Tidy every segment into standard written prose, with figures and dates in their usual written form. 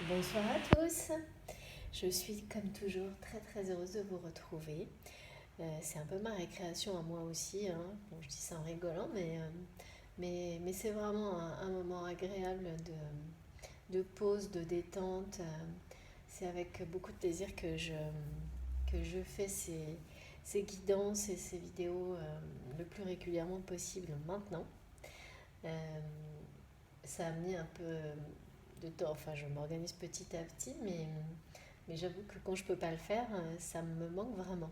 Bonsoir à tous. Je suis comme toujours très très heureuse de vous retrouver. C'est un peu ma récréation à moi aussi, hein. Bon, je dis ça en rigolant, mais c'est vraiment un moment agréable de pause, de détente. C'est avec beaucoup de plaisir que je fais ces guidances et ces vidéos le plus régulièrement possible maintenant. Euh, Ça a mis un peu de temps, enfin je m'organise petit à petit, mais j'avoue que quand je peux pas le faire, ça me manque vraiment.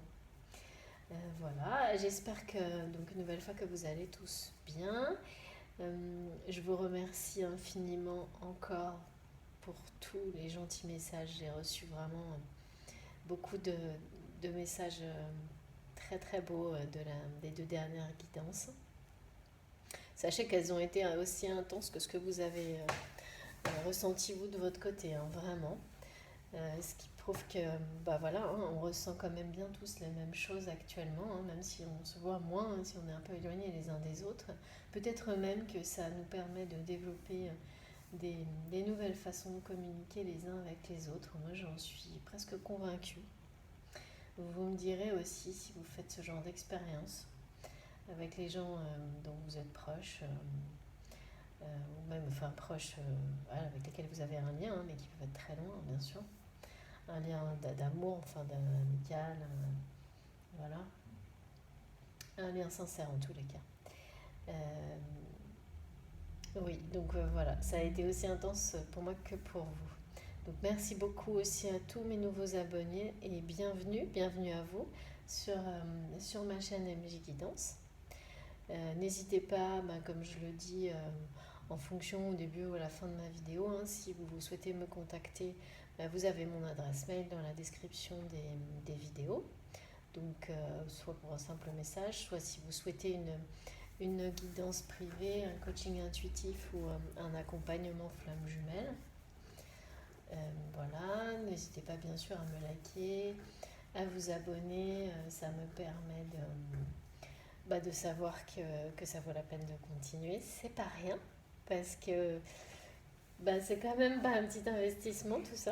Voilà, j'espère que, donc une nouvelle fois que vous allez tous bien. Je vous remercie infiniment encore pour tous les gentils messages. J'ai reçu vraiment beaucoup de messages très très beaux des deux dernières guidances. Sachez qu'elles ont été aussi intenses que ce que vous avez ressenti vous de votre côté, hein, vraiment. Ce qui prouve que, bah voilà, hein, on ressent quand même bien tous les mêmes choses actuellement, hein, même si on se voit moins, hein, si on est un peu éloignés les uns des autres. Peut-être même que ça nous permet de développer des nouvelles façons de communiquer les uns avec les autres. Moi, j'en suis presque convaincue. Vous me direz aussi si vous faites ce genre d'expérience avec les gens dont vous êtes proches, ou même enfin proches voilà, avec lesquels vous avez un lien, hein, mais qui peuvent être très loin, bien sûr. Un lien d'amour, enfin d'amical, voilà. Un lien sincère en tous les cas. Euh, oui, donc voilà, ça a été aussi intense pour moi que pour vous. Donc merci beaucoup aussi à tous mes nouveaux abonnés et bienvenue à vous sur ma chaîne MJ Guidance. N'hésitez pas, bah, comme je le dis en fonction au début ou à la fin de ma vidéo, hein, si vous souhaitez me contacter, bah, vous avez mon adresse mail dans la description des vidéos. Donc, soit pour un simple message, soit si vous souhaitez une guidance privée, un coaching intuitif ou un accompagnement flamme jumelle. Voilà, n'hésitez pas bien sûr à me liker, à vous abonner, ça me permet de savoir que ça vaut la peine de continuer. C'est pas rien, parce que bah, c'est quand même pas un petit investissement tout ça.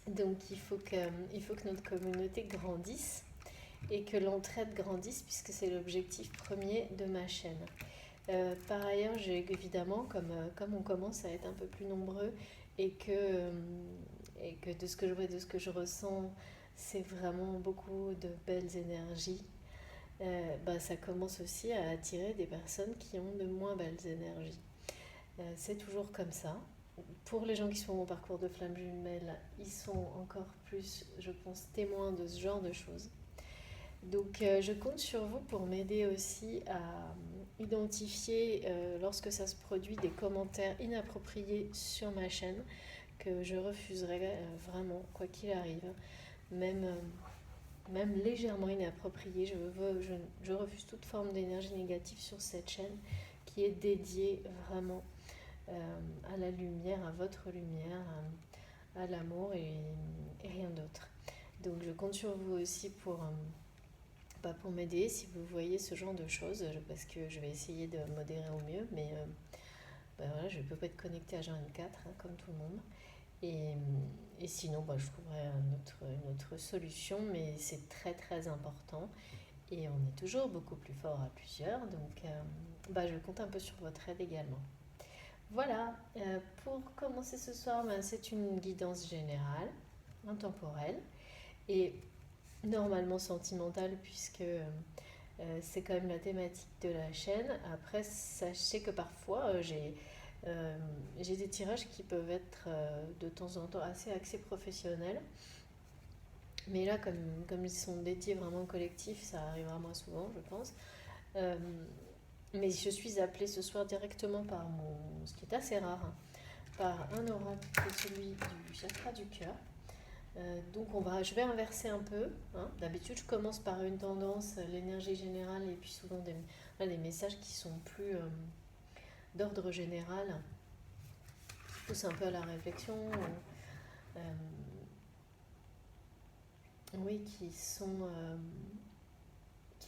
Donc il faut que notre communauté grandisse et que l'entraide grandisse puisque c'est l'objectif premier de ma chaîne. Par ailleurs, j'ai évidemment, comme on commence à être un peu plus nombreux et que de ce que je vois et de ce que je ressens, c'est vraiment beaucoup de belles énergies, bah, ça commence aussi à attirer des personnes qui ont de moins belles énergies. C'est toujours comme ça. Pour les gens qui sont au parcours de flamme jumelle, ils sont encore plus, je pense, témoins de ce genre de choses. Donc je compte sur vous pour m'aider aussi à identifier lorsque ça se produit des commentaires inappropriés sur ma chaîne que je refuserai vraiment quoi qu'il arrive, même, même légèrement inapproprié. Je refuse toute forme d'énergie négative sur cette chaîne qui est dédiée vraiment à la lumière, à votre lumière, à l'amour et rien d'autre. Donc je compte sur vous aussi pour m'aider si vous voyez ce genre de choses, parce que je vais essayer de modérer au mieux, mais bah voilà, je ne peux pas être connectée à H24 hein, comme tout le monde. Et, et sinon, bah, je trouverai une autre solution, mais c'est très très important. Et on est toujours beaucoup plus fort à plusieurs, donc bah, je compte un peu sur votre aide également. Voilà, pour commencer ce soir, ben, c'est une guidance générale, intemporelle et normalement sentimentale puisque c'est quand même la thématique de la chaîne. Après, sachez que parfois j'ai des tirages qui peuvent être de temps en temps assez axés professionnels. Mais là, comme ils sont dédiés vraiment au collectif, ça arrivera moins souvent, je pense. Euh, mais je suis appelée ce soir directement par ce qui est assez rare, hein, par un oracle qui est celui du chakra du cœur. Donc je vais inverser un peu, hein. D'habitude, je commence par une tendance, l'énergie générale, et puis souvent des messages qui sont plus d'ordre général, qui poussent un peu à la réflexion, euh, oui, qui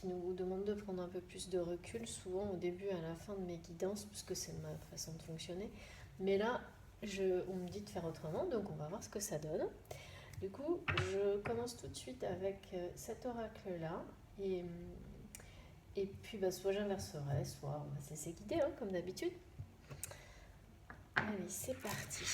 nous demandent de prendre un peu plus de recul, souvent au début, à la fin de mes guidances, puisque c'est ma façon de fonctionner. Mais là, on me dit de faire autrement, donc on va voir ce que ça donne. Du coup, je commence tout de suite avec cet oracle-là. Et puis, soit j'inverserai, soit on va se laisser guider, hein, comme d'habitude. Allez, c'est parti.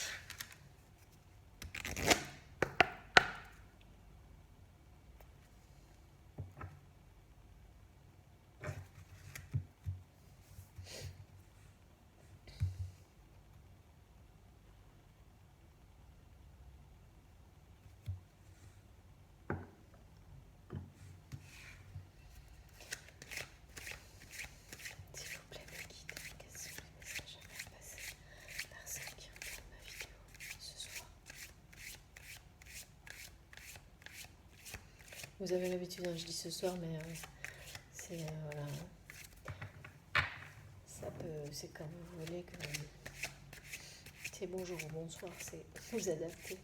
S'il vous plaît, me guide. Quels sont les messages à faire passer aux personnes qui regardent ma vidéo ce soir? Vous avez l'habitude, hein, je dis ce soir, mais c'est voilà, ça peut, c'est comme vous voulez que c'est bonjour ou bonsoir, c'est vous adapter.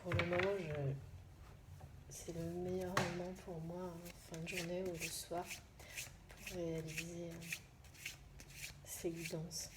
Pour le moment, c'est le meilleur moment pour moi, en fin de journée ou le soir, pour réaliser ces guidances.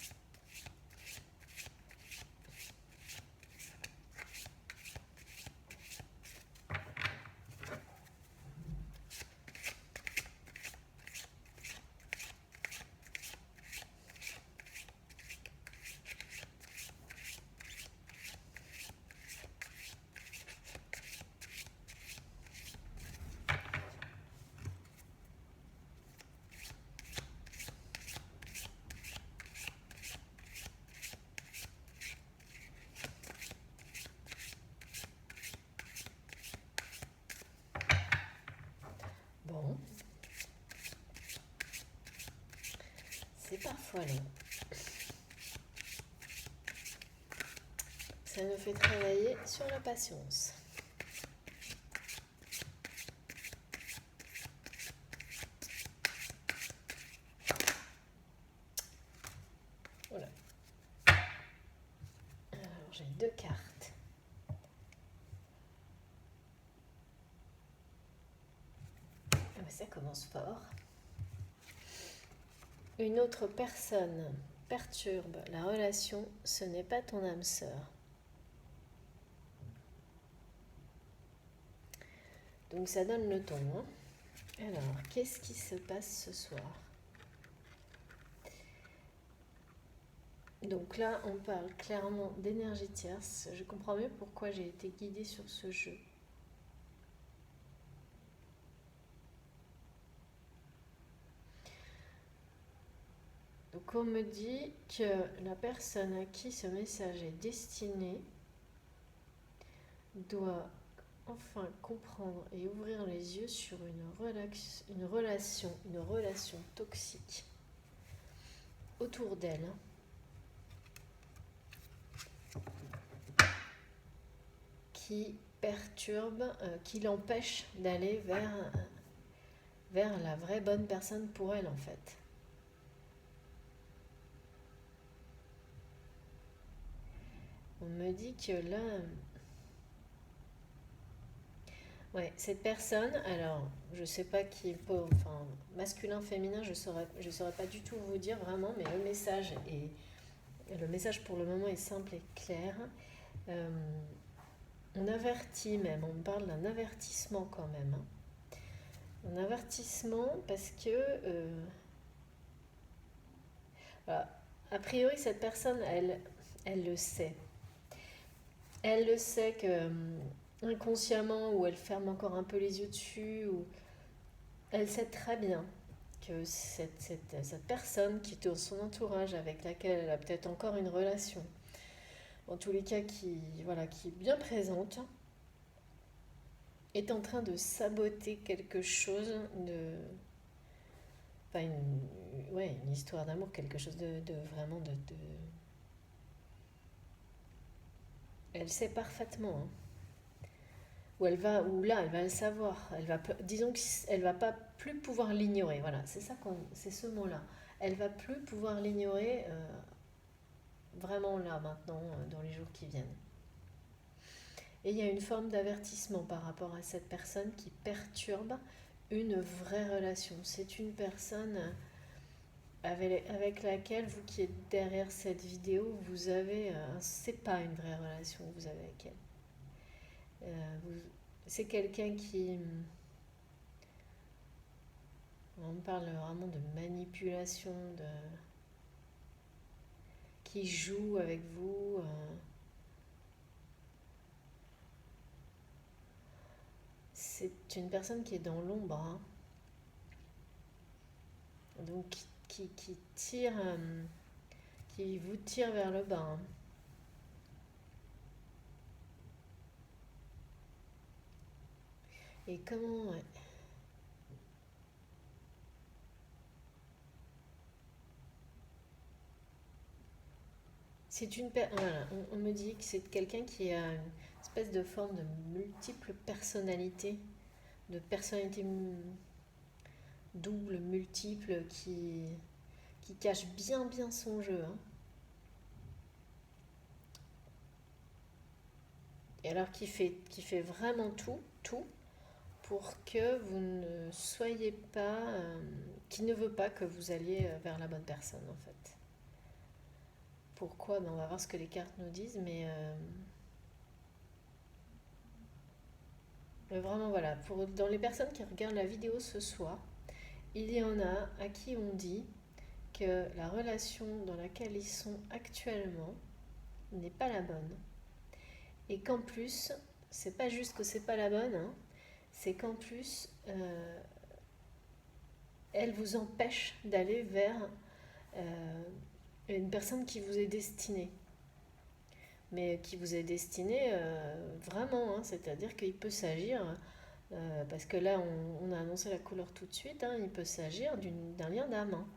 Bon, c'est parfois long. Ça nous fait travailler sur la patience. Voilà. Alors, j'ai 2 cartes. Ah bah, ça commence fort. Une autre personne perturbe la relation, ce n'est pas ton âme sœur. Donc ça donne le ton. Hein. Alors, qu'est-ce qui se passe ce soir? Donc là, on parle clairement d'énergie tierce. Je comprends mieux pourquoi j'ai été guidée sur ce jeu. Donc on me dit que la personne à qui ce message est destiné doit enfin comprendre et ouvrir les yeux sur une relation toxique autour d'elle qui perturbe, qui l'empêche d'aller vers la vraie bonne personne pour elle en fait. On me dit que là, ouais, cette personne, alors je sais pas qui, enfin masculin, féminin, je saurais pas du tout vous dire vraiment, mais le message pour le moment est simple et clair. On avertit même, on me parle d'un avertissement quand même. Hein. Un avertissement parce que, voilà, a priori cette personne, elle le sait. Elle le sait que inconsciemment, ou elle ferme encore un peu les yeux dessus, ou elle sait très bien que cette personne qui est dans son entourage, avec laquelle elle a peut-être encore une relation, en tous les cas qui est bien présente, est en train de saboter quelque chose de... Enfin, une histoire d'amour, quelque chose de vraiment de... Elle sait parfaitement, hein. Ou là, elle va le savoir. Disons qu'elle va pas plus pouvoir l'ignorer. Voilà, c'est ce mot-là. Elle va plus pouvoir l'ignorer vraiment là, maintenant, dans les jours qui viennent. Et il y a une forme d'avertissement par rapport à cette personne qui perturbe une vraie relation. C'est une personne avec laquelle, vous qui êtes derrière cette vidéo, vous avez... c'est pas une vraie relation que vous avez avec elle. C'est quelqu'un qui... On parle vraiment de manipulation, qui joue avec vous. C'est une personne qui est dans l'ombre, hein. Donc qui tire, qui vous tire vers le bas, hein. Et comment... ouais. Voilà, on me dit que c'est quelqu'un qui a une espèce de forme de multiple personnalité, de personnalité double, multiple, qui cache bien bien son jeu, hein. Et alors qui fait vraiment tout pour que vous ne soyez pas, qui ne veut pas que vous alliez vers la bonne personne en fait. Pourquoi? Ben, on va voir ce que les cartes nous disent, mais vraiment voilà, dans les personnes qui regardent la vidéo ce soir, il y en a à qui on dit que la relation dans laquelle ils sont actuellement n'est pas la bonne. Et qu'en plus, c'est pas juste que c'est pas la bonne, hein, c'est qu'en plus, elle vous empêche d'aller vers euh, une personne qui vous est destinée. Mais qui vous est destinée vraiment, hein, c'est-à-dire qu'il peut s'agir, parce que là on a annoncé la couleur tout de suite, hein, il peut s'agir d'un lien d'âme, hein.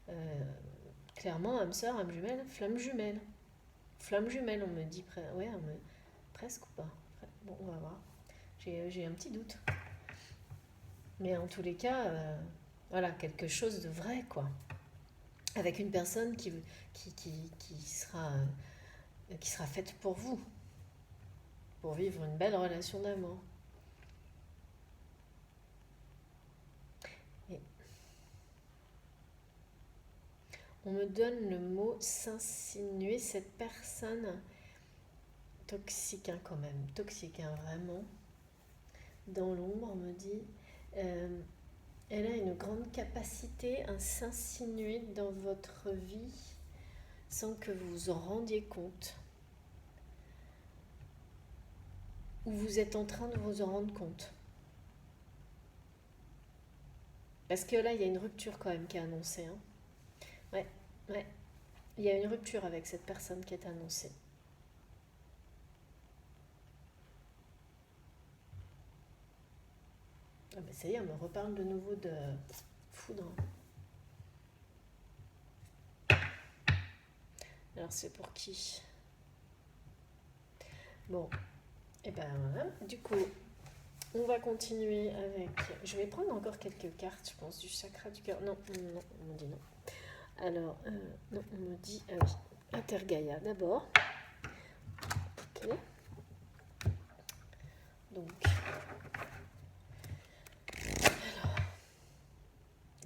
Euh, Clairement, âme sœur, âme jumelle, flamme jumelle. Flamme jumelle, on me dit, ouais, presque ou pas. Bon, on va voir. J'ai un petit doute. Mais en tous les cas, voilà, quelque chose de vrai, quoi. Avec une personne qui sera faite pour vous, pour vivre une belle relation d'amour. Et on me donne le mot s'insinuer, cette personne toxique, hein, quand même, toxique, hein, vraiment. Dans l'ombre, on me dit, elle a une grande capacité à s'insinuer dans votre vie sans que vous vous en rendiez compte. Ou vous êtes en train de vous en rendre compte. Parce que là, il y a une rupture quand même qui est annoncée, hein. Ouais, ouais. Il y a une rupture avec cette personne qui est annoncée. Ah ben ça y est, on me reparle de nouveau de foudre. Alors c'est pour qui? Bon, et ben voilà. Du coup, on va continuer avec... Je vais prendre encore quelques cartes, je pense, du chakra du cœur. Non, non, on me dit non. Alors, non, on me dit... Ah oui, Intergaïa d'abord. Ok. Donc... Alors...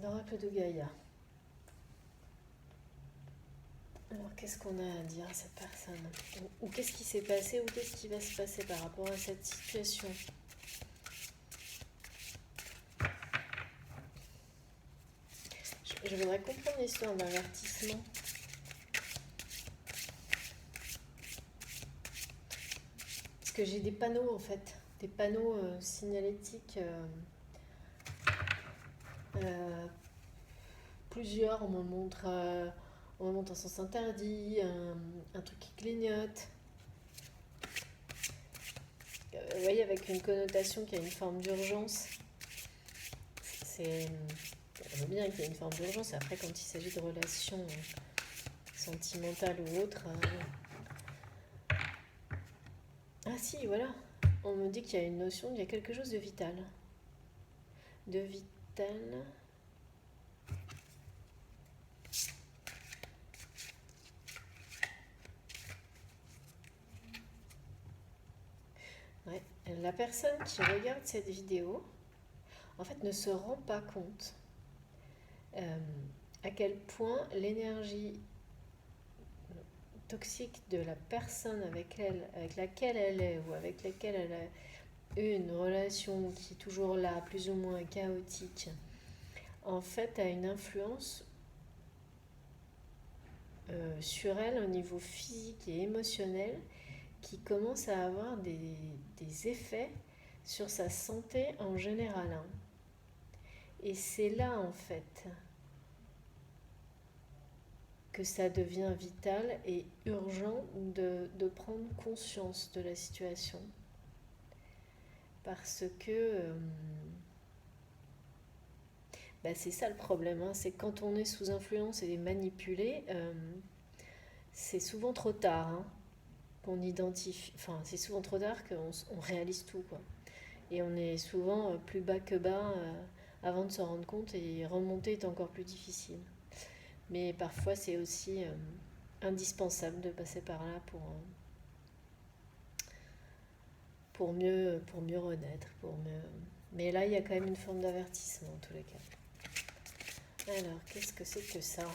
L'oracle de Gaïa. Alors, qu'est-ce qu'on a à dire à cette personne? Ou qu'est-ce qui s'est passé, ou qu'est-ce qui va se passer par rapport à cette situation? Je voudrais comprendre l'histoire d'avertissement. Parce que j'ai des panneaux, en fait. Des panneaux signalétiques. Plusieurs, on me montre un sens interdit, un truc qui clignote. Vous voyez, avec une connotation qui a une forme d'urgence. On veut bien qu'il y ait une forme d'urgence. Après, quand il s'agit de relations sentimentales ou autres... Ah si, voilà. On me dit qu'il y a une notion, il y a quelque chose de vital. De vital... Ouais. La personne qui regarde cette vidéo, en fait, ne se rend pas compte euh, à quel point l'énergie toxique de la personne avec laquelle elle est ou avec laquelle elle a eu une relation qui est toujours là, plus ou moins chaotique, en fait, a une influence sur elle au niveau physique et émotionnel qui commence à avoir des effets sur sa santé en général, hein. Et c'est là, en fait, que ça devient vital et urgent de prendre conscience de la situation. Parce que c'est ça le problème, hein, c'est quand on est sous influence et manipulé, c'est souvent trop tard, hein, qu'on identifie. Enfin, c'est souvent trop tard qu'on réalise tout, quoi. Et on est souvent plus bas que bas avant de s'en rendre compte, et remonter est encore plus difficile. Mais parfois, c'est aussi indispensable de passer par là pour mieux renaître, pour mieux... Mais là, il y a quand même une forme d'avertissement, en tous les cas. Alors, qu'est-ce que c'est que ça?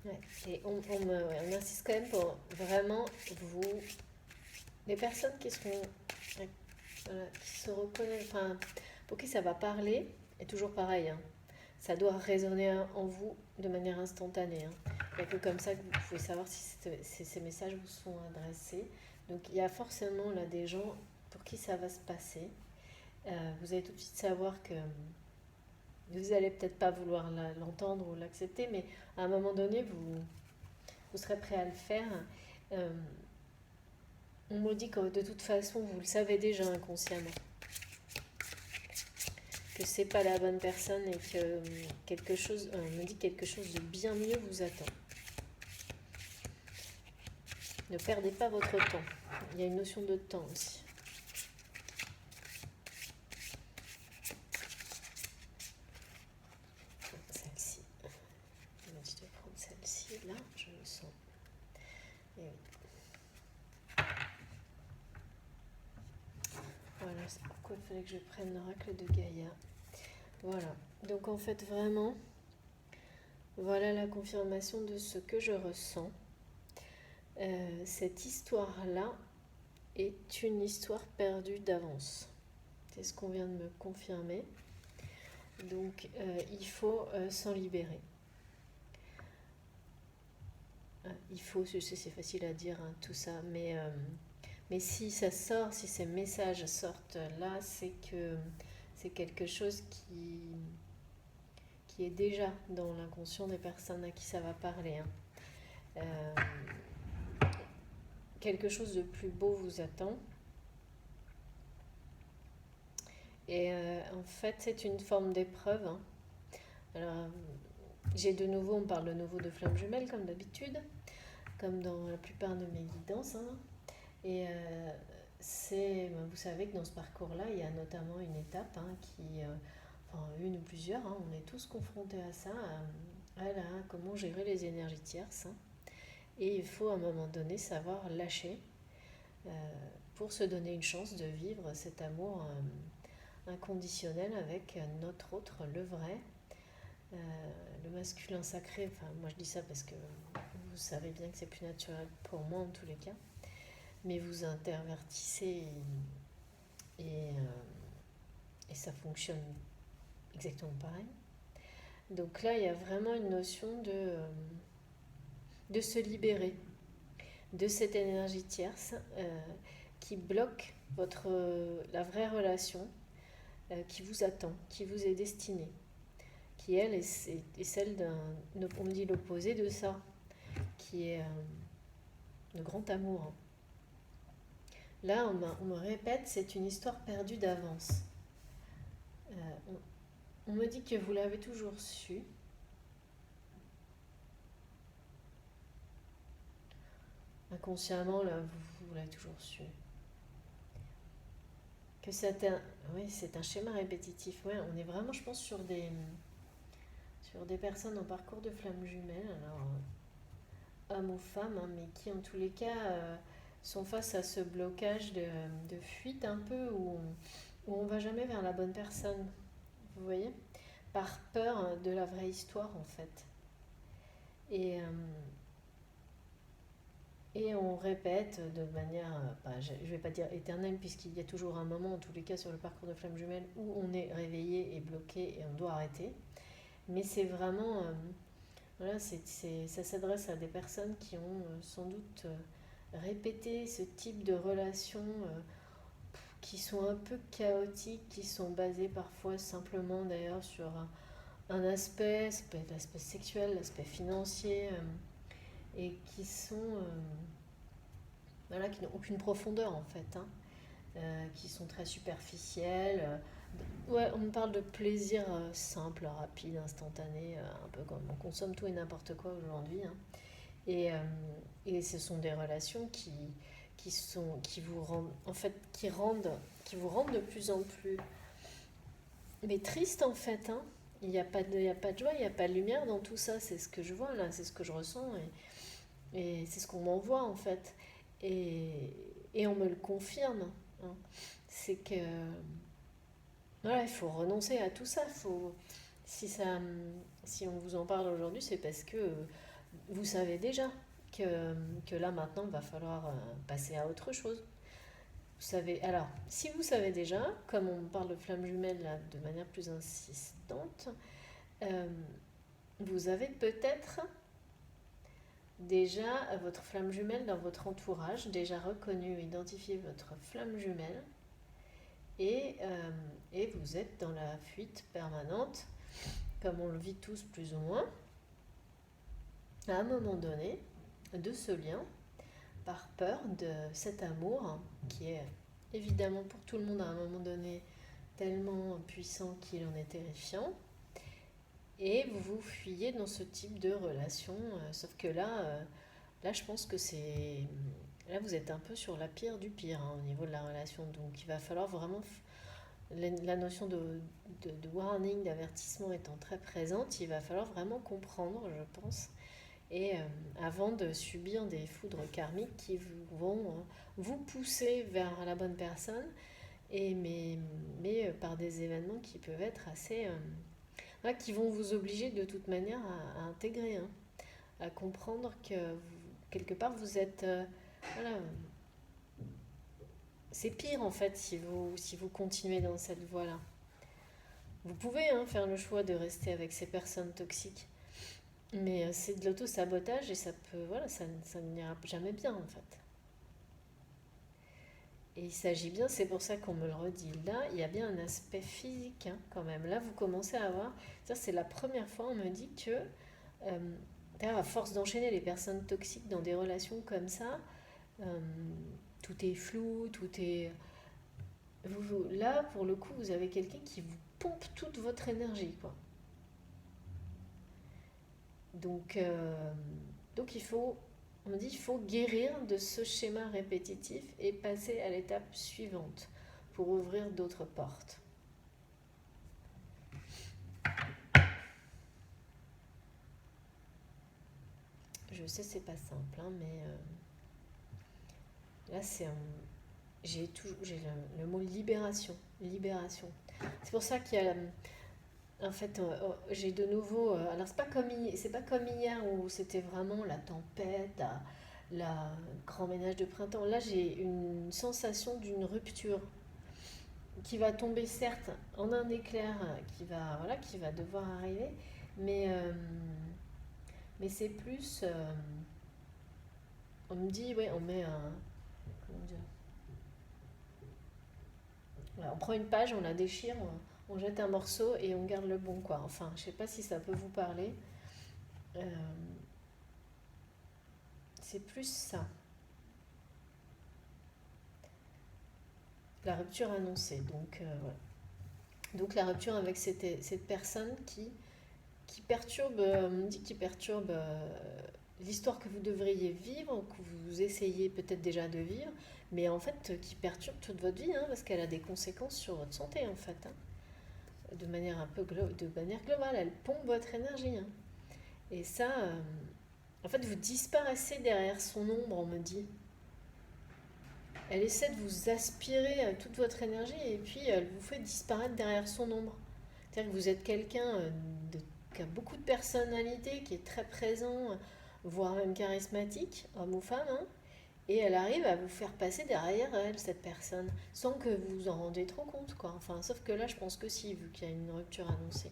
Ouais. Et on insiste quand même pour vraiment vous... Les personnes qui seront... Voilà, qui se reconnaissent... Enfin, pour qui ça va parler, est toujours pareil, hein. Ça doit résonner en vous de manière instantanée, hein. Il n'y a que comme ça que vous pouvez savoir si ces messages vous sont adressés. Donc il y a forcément là des gens pour qui ça va se passer. Vous allez tout de suite savoir que vous allez peut-être pas vouloir l'entendre ou l'accepter, mais à un moment donné, vous serez prêt à le faire. Euh, on me dit que de toute façon, vous le savez déjà inconsciemment, que c'est pas la bonne personne et que on me dit quelque chose de bien mieux vous attend. Ne perdez pas votre temps. Il y a une notion de temps aussi. Celle-ci. Je vais prendre celle-ci, là, je le sens. Et oui. Voilà, c'est pourquoi il fallait que je prenne l'oracle de Gaïa. Voilà. Donc en fait, vraiment, voilà la confirmation de ce que je ressens. Cette histoire-là est une histoire perdue d'avance. C'est ce qu'on vient de me confirmer. Donc il faut s'en libérer. Il faut, c'est facile à dire, hein, tout ça, mais si ça sort, si ces messages sortent là, c'est que c'est quelque chose qui est déjà dans l'inconscient des personnes à qui ça va parler, hein. Quelque chose de plus beau vous attend. Et en fait, c'est une forme d'épreuve, hein. Alors, j'ai de nouveau, on parle de nouveau de flammes jumelles, comme d'habitude, comme dans la plupart de mes guidances, hein. Et vous savez que dans ce parcours-là, il y a notamment une étape, hein, enfin une ou plusieurs, hein, on est tous confrontés à ça, comment gérer les énergies tierces, hein. Et il faut à un moment donné savoir lâcher pour se donner une chance de vivre cet amour inconditionnel avec notre autre, le vrai, le masculin sacré. Enfin, moi je dis ça parce que vous savez bien que c'est plus naturel pour moi en tous les cas, mais vous intervertissez et ça fonctionne exactement pareil. Donc là, il y a vraiment une notion de se libérer de cette énergie tierce qui bloque la vraie relation qui vous attend, qui vous est destinée, qui elle est celle on me dit l'opposé de ça, qui est le grand amour, hein. Là, on me répète, c'est une histoire perdue d'avance. On me dit que vous l'avez toujours su, inconsciemment, là, vous l'avez toujours su. Que oui, c'est un schéma répétitif. Ouais, on est vraiment, je pense, sur des personnes en parcours de flamme jumelle, alors hommes ou femmes, hein, mais qui en tous les cas sont face à ce blocage de fuite un peu où on va jamais vers la bonne personne, vous voyez, par peur de la vraie histoire en fait. Et, et on répète de manière, je ne vais pas dire éternelle, puisqu'il y a toujours un moment, en tous les cas sur le parcours de flamme jumelle, où on est réveillé et bloqué et on doit arrêter. Mais c'est vraiment, voilà, ça s'adresse à des personnes qui ont sans doute répété ce type de relations qui sont un peu chaotiques, qui sont basées parfois simplement d'ailleurs sur un aspect, ça peut être l'aspect sexuel, l'aspect financier, et qui sont, voilà, qui n'ont aucune profondeur en fait, hein, qui sont très superficielles. Ouais, on me parle de plaisir simple, rapide, instantané, un peu comme on consomme tout et n'importe quoi aujourd'hui, hein. Et, euh, et ce sont des relations qui vous rendent, en fait, qui vous rendent de plus en plus, mais triste en fait, hein. Il y a pas de joie, il n'y a pas de lumière dans tout ça. C'est ce que je vois là, c'est ce que je ressens et c'est ce qu'on m'envoie en fait. Et on me le confirme, hein. C'est que voilà, il faut renoncer à tout ça. Si ça, si on vous en parle aujourd'hui, c'est parce que vous savez déjà que là maintenant, il va falloir passer à autre chose. Vous savez, alors, si vous savez déjà, comme on parle de flamme jumelle là, de manière plus insistante, euh, vous avez peut-être déjà votre flamme jumelle dans votre entourage, déjà reconnu, identifié votre flamme jumelle, et, et vous êtes dans la fuite permanente, comme on le vit tous plus ou moins, à un moment donné, de ce lien, par peur de cet amour qui est évidemment pour tout le monde à un moment donné tellement puissant qu'il en est terrifiant. Et vous vous fuyez dans ce type de relation. Sauf que là, je pense que c'est... Là, vous êtes un peu sur la pire du pire, hein, au niveau de la relation. Donc, il va falloir vraiment... La notion de warning, d'avertissement étant très présente, il va falloir vraiment comprendre, je pense, et avant de subir des foudres karmiques qui vont vous pousser vers la bonne personne, mais par des événements qui peuvent être assez... voilà, qui vont vous obliger de toute manière à intégrer, hein, à comprendre que quelque part vous êtes... voilà, c'est pire en fait si vous continuez dans cette voie-là. Vous pouvez hein, faire le choix de rester avec ces personnes toxiques, mais c'est de l'auto-sabotage et ça peut, voilà, ça n'ira jamais bien en fait. Et il s'agit bien, c'est pour ça qu'on me le redit là, il y a bien un aspect physique hein, quand même. Là, vous commencez à voir, c'est la première fois on me dit que, à force d'enchaîner les personnes toxiques dans des relations comme ça, euh, tout est flou, tout est... là, pour le coup, vous avez quelqu'un qui vous pompe toute votre énergie, quoi. Donc, donc on me dit, il faut guérir de ce schéma répétitif et passer à l'étape suivante pour ouvrir d'autres portes. Je sais, c'est pas simple, hein, mais là, j'ai le mot libération. Libération. C'est pour ça qu'il y a en fait, j'ai de nouveau. Alors, c'est pas comme hier où c'était vraiment la tempête, la grand ménage de printemps. Là, j'ai une sensation d'une rupture qui va tomber, certes, en un éclair voilà, qui va devoir arriver, mais, euh, mais c'est plus. On me dit, ouais, on met un. Comment dire, ouais, on prend une page, on la déchire, on jette un morceau et on garde le bon, quoi. Enfin, je sais pas si ça peut vous parler. Euh, c'est plus ça. La rupture annoncée. Donc, voilà. Donc la rupture avec cette personne qui perturbe, on me dit qui perturbe l'histoire que vous devriez vivre, que vous essayez peut-être déjà de vivre, mais en fait qui perturbe toute votre vie, hein, parce qu'elle a des conséquences sur votre santé en fait, hein, de manière un peu de manière globale, elle pompe votre énergie. Hein. Et ça, en fait, vous disparaissez derrière son ombre, on me dit. Elle essaie de vous aspirer toute votre énergie et puis elle vous fait disparaître derrière son ombre. C'est-à-dire que vous êtes quelqu'un qui a beaucoup de personnalité, qui est très présent, voire même charismatique, homme ou femme, hein, et elle arrive à vous faire passer derrière elle, cette personne, sans que vous vous en rendez trop compte, quoi. Enfin, sauf que là, je pense que si, vu qu'il y a une rupture annoncée.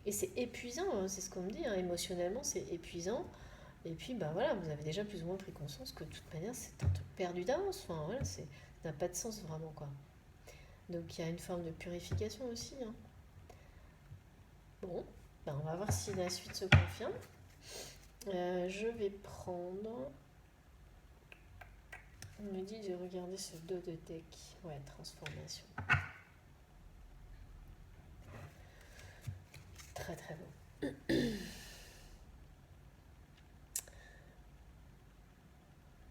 Et c'est épuisant, hein, c'est ce qu'on me dit, hein, émotionnellement, c'est épuisant. Et puis, bah voilà, vous avez déjà plus ou moins pris conscience que de toute manière, c'est un truc perdu d'avance. Enfin, voilà, ça n'a pas de sens vraiment, quoi. Donc, il y a une forme de purification aussi. Hein. Bon, ben, on va voir si la suite se confirme. Je vais prendre. On me dit de regarder ce dos de deck. Ouais, transformation. Très très bon.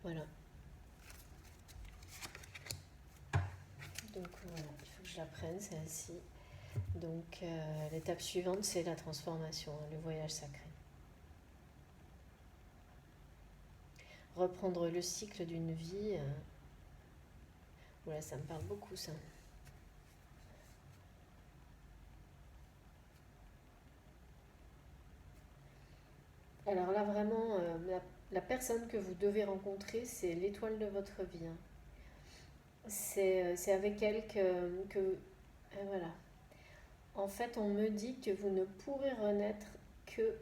Voilà. Donc voilà, il faut que je la prenne celle-ci. Donc l'étape suivante, c'est la transformation, hein, le voyage sacré. Reprendre le cycle d'une vie. Voilà, ça me parle beaucoup ça. Alors là, vraiment, la personne que vous devez rencontrer, c'est l'étoile de votre vie. Hein. C'est avec elle voilà. En fait, on me dit que vous ne pourrez renaître que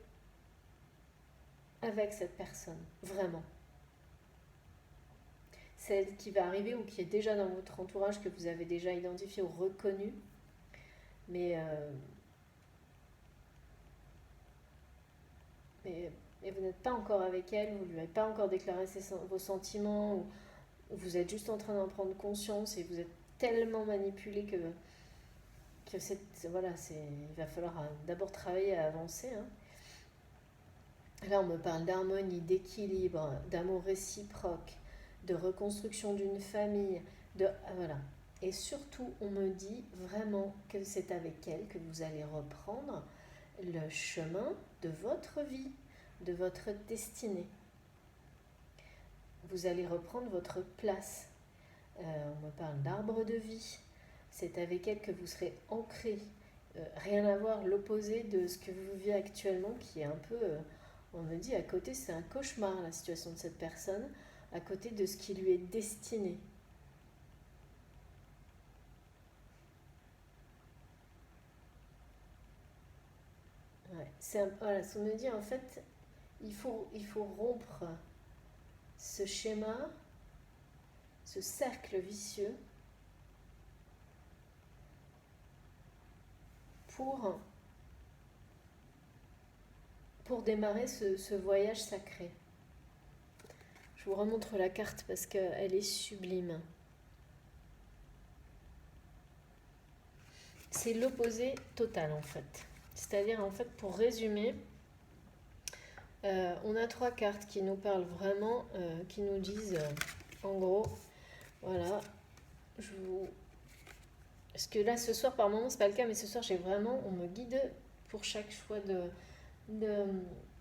avec cette personne, vraiment. Celle qui va arriver ou qui est déjà dans votre entourage, que vous avez déjà identifié ou reconnu, mais, mais, mais vous n'êtes pas encore avec elle, vous ne lui avez pas encore déclaré vos sentiments, ou vous êtes juste en train d'en prendre conscience et vous êtes tellement manipulé que voilà, il va falloir d'abord travailler à avancer. Hein. Là, on me parle d'harmonie, d'équilibre, d'amour réciproque, de reconstruction d'une famille, voilà. Et surtout, on me dit vraiment que c'est avec elle que vous allez reprendre le chemin de votre vie, de votre destinée. Vous allez reprendre votre place. On me parle d'arbre de vie. C'est avec elle que vous serez ancré. Rien à voir, l'opposé de ce que vous vivez actuellement, qui est un peu... on me dit à côté, c'est un cauchemar la situation de cette personne, à côté de ce qui lui est destiné. Ouais, voilà, ça me dit en fait, il faut rompre ce schéma, ce cercle vicieux pour démarrer ce voyage sacré. Je vous remontre la carte parce qu'elle est sublime. C'est l'opposé total en fait. C'est-à-dire en fait, pour résumer, on a 3 cartes qui nous parlent vraiment, qui nous disent en gros, voilà, parce que là ce soir par moment c'est pas le cas, mais ce soir j'ai vraiment, on me guide pour chaque choix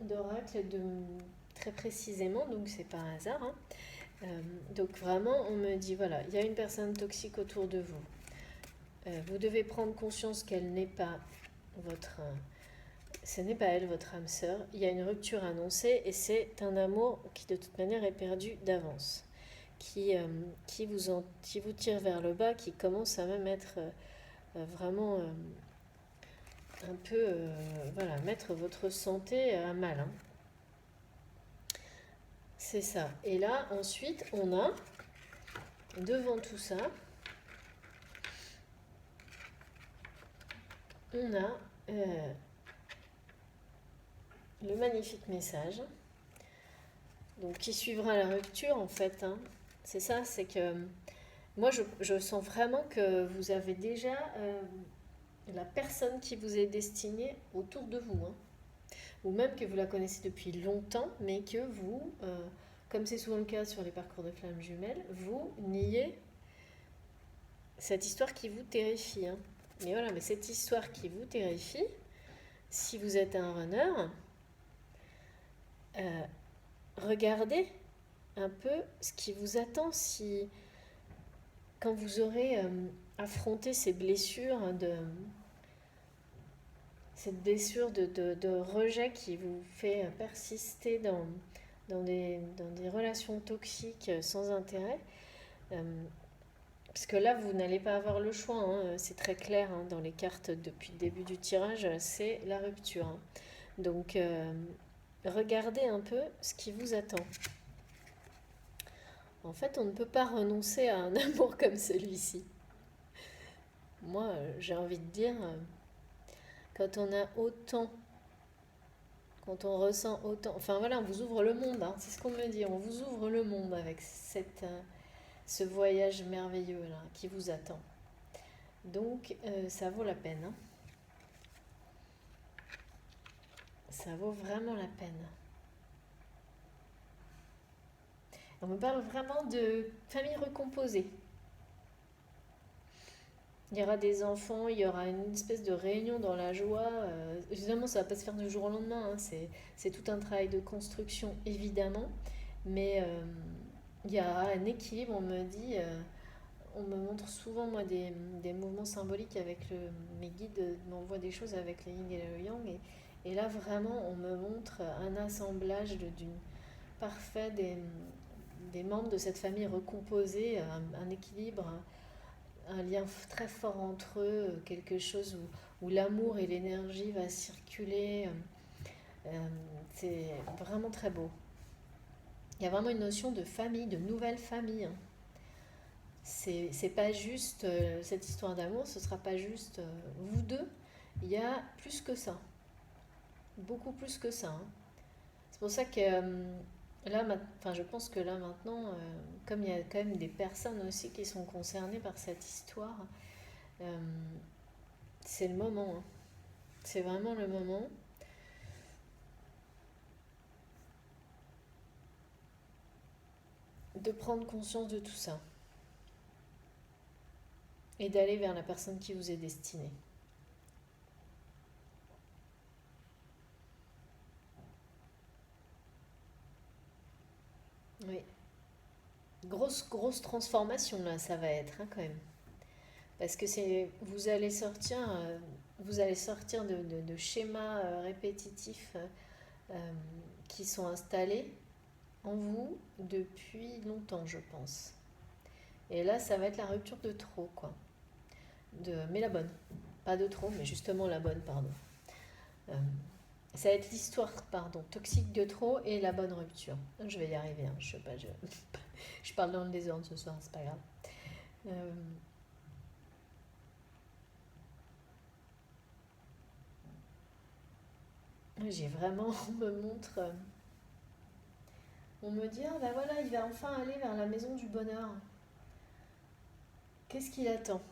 d'oracle très précisément, donc c'est pas un hasard. Hein. Donc vraiment on me dit voilà, il y a une personne toxique autour de vous. Vous devez prendre conscience qu'elle n'est pas ce n'est pas elle, votre âme sœur. Il y a une rupture annoncée et c'est un amour qui de toute manière est perdu d'avance, qui vous tire vers le bas, qui commence à même être vraiment un peu, voilà, mettre votre santé à mal. Hein. C'est ça. Et là, ensuite, on a, devant tout ça, on a le magnifique message, donc qui suivra la rupture en fait. Hein. C'est ça, c'est que moi je sens vraiment que vous avez déjà la personne qui vous est destinée autour de vous. Hein. ou même que vous la connaissez depuis longtemps, mais que vous, comme c'est souvent le cas sur les parcours de flammes jumelles, vous niez cette histoire qui vous terrifie. Hein. Mais voilà, mais cette histoire qui vous terrifie, si vous êtes un runner, regardez un peu ce qui vous attend si quand vous aurez affronté ces blessures cette blessure de rejet qui vous fait persister dans des relations toxiques sans intérêt. Parce que là, vous n'allez pas avoir le choix, hein, c'est très clair hein, dans les cartes depuis le début du tirage, c'est la rupture. Hein. Donc, regardez un peu ce qui vous attend. En fait, on ne peut pas renoncer à un amour comme celui-ci. Moi, j'ai envie de dire, quand on a autant, quand on ressent autant, enfin voilà, on vous ouvre le monde, hein, c'est ce qu'on me dit, on vous ouvre le monde avec ce voyage merveilleux là qui vous attend. Donc, ça vaut la peine. Hein. Ça vaut vraiment la peine. On me parle vraiment de famille recomposée. Il y aura des enfants, il y aura une espèce de réunion dans la joie. Évidemment, ça ne va pas se faire du jour au lendemain. Hein. C'est tout un travail de construction, évidemment. Mais il y a un équilibre, on me dit. On me montre souvent, moi, des mouvements symboliques avec mes guides m'envoient des choses avec le yin et le yang. Et là, vraiment, on me montre un assemblage d'une parfait des membres de cette famille recomposée, un équilibre, un lien très fort entre eux, quelque chose où l'amour et l'énergie va circuler. C'est vraiment très beau. Il y a vraiment une notion de famille, de nouvelle famille. Hein. C'est pas juste cette histoire d'amour, ce sera pas juste vous deux. Il y a plus que ça, beaucoup plus que ça. Hein. C'est pour ça que là, je pense que là maintenant, comme il y a quand même des personnes aussi qui sont concernées par cette histoire, euh, c'est le moment. Hein. C'est vraiment le moment. De prendre conscience de tout ça et d'aller vers la personne qui vous est destinée. Oui. Grosse transformation là, ça va être hein, quand même. Parce que vous allez sortir de schémas répétitifs qui sont installés en vous depuis longtemps, je pense. Et là, ça va être la rupture de trop, quoi. Mais la bonne. Pas de trop, mais justement la bonne, pardon. Ça va être l'histoire, pardon, toxique de trop et la bonne rupture. Je vais y arriver, hein. Je sais pas, je parle dans le désordre ce soir, c'est pas grave. J'ai vraiment, on me dit, ah ben voilà, il va enfin aller vers la maison du bonheur. Qu'est-ce qu'il attend?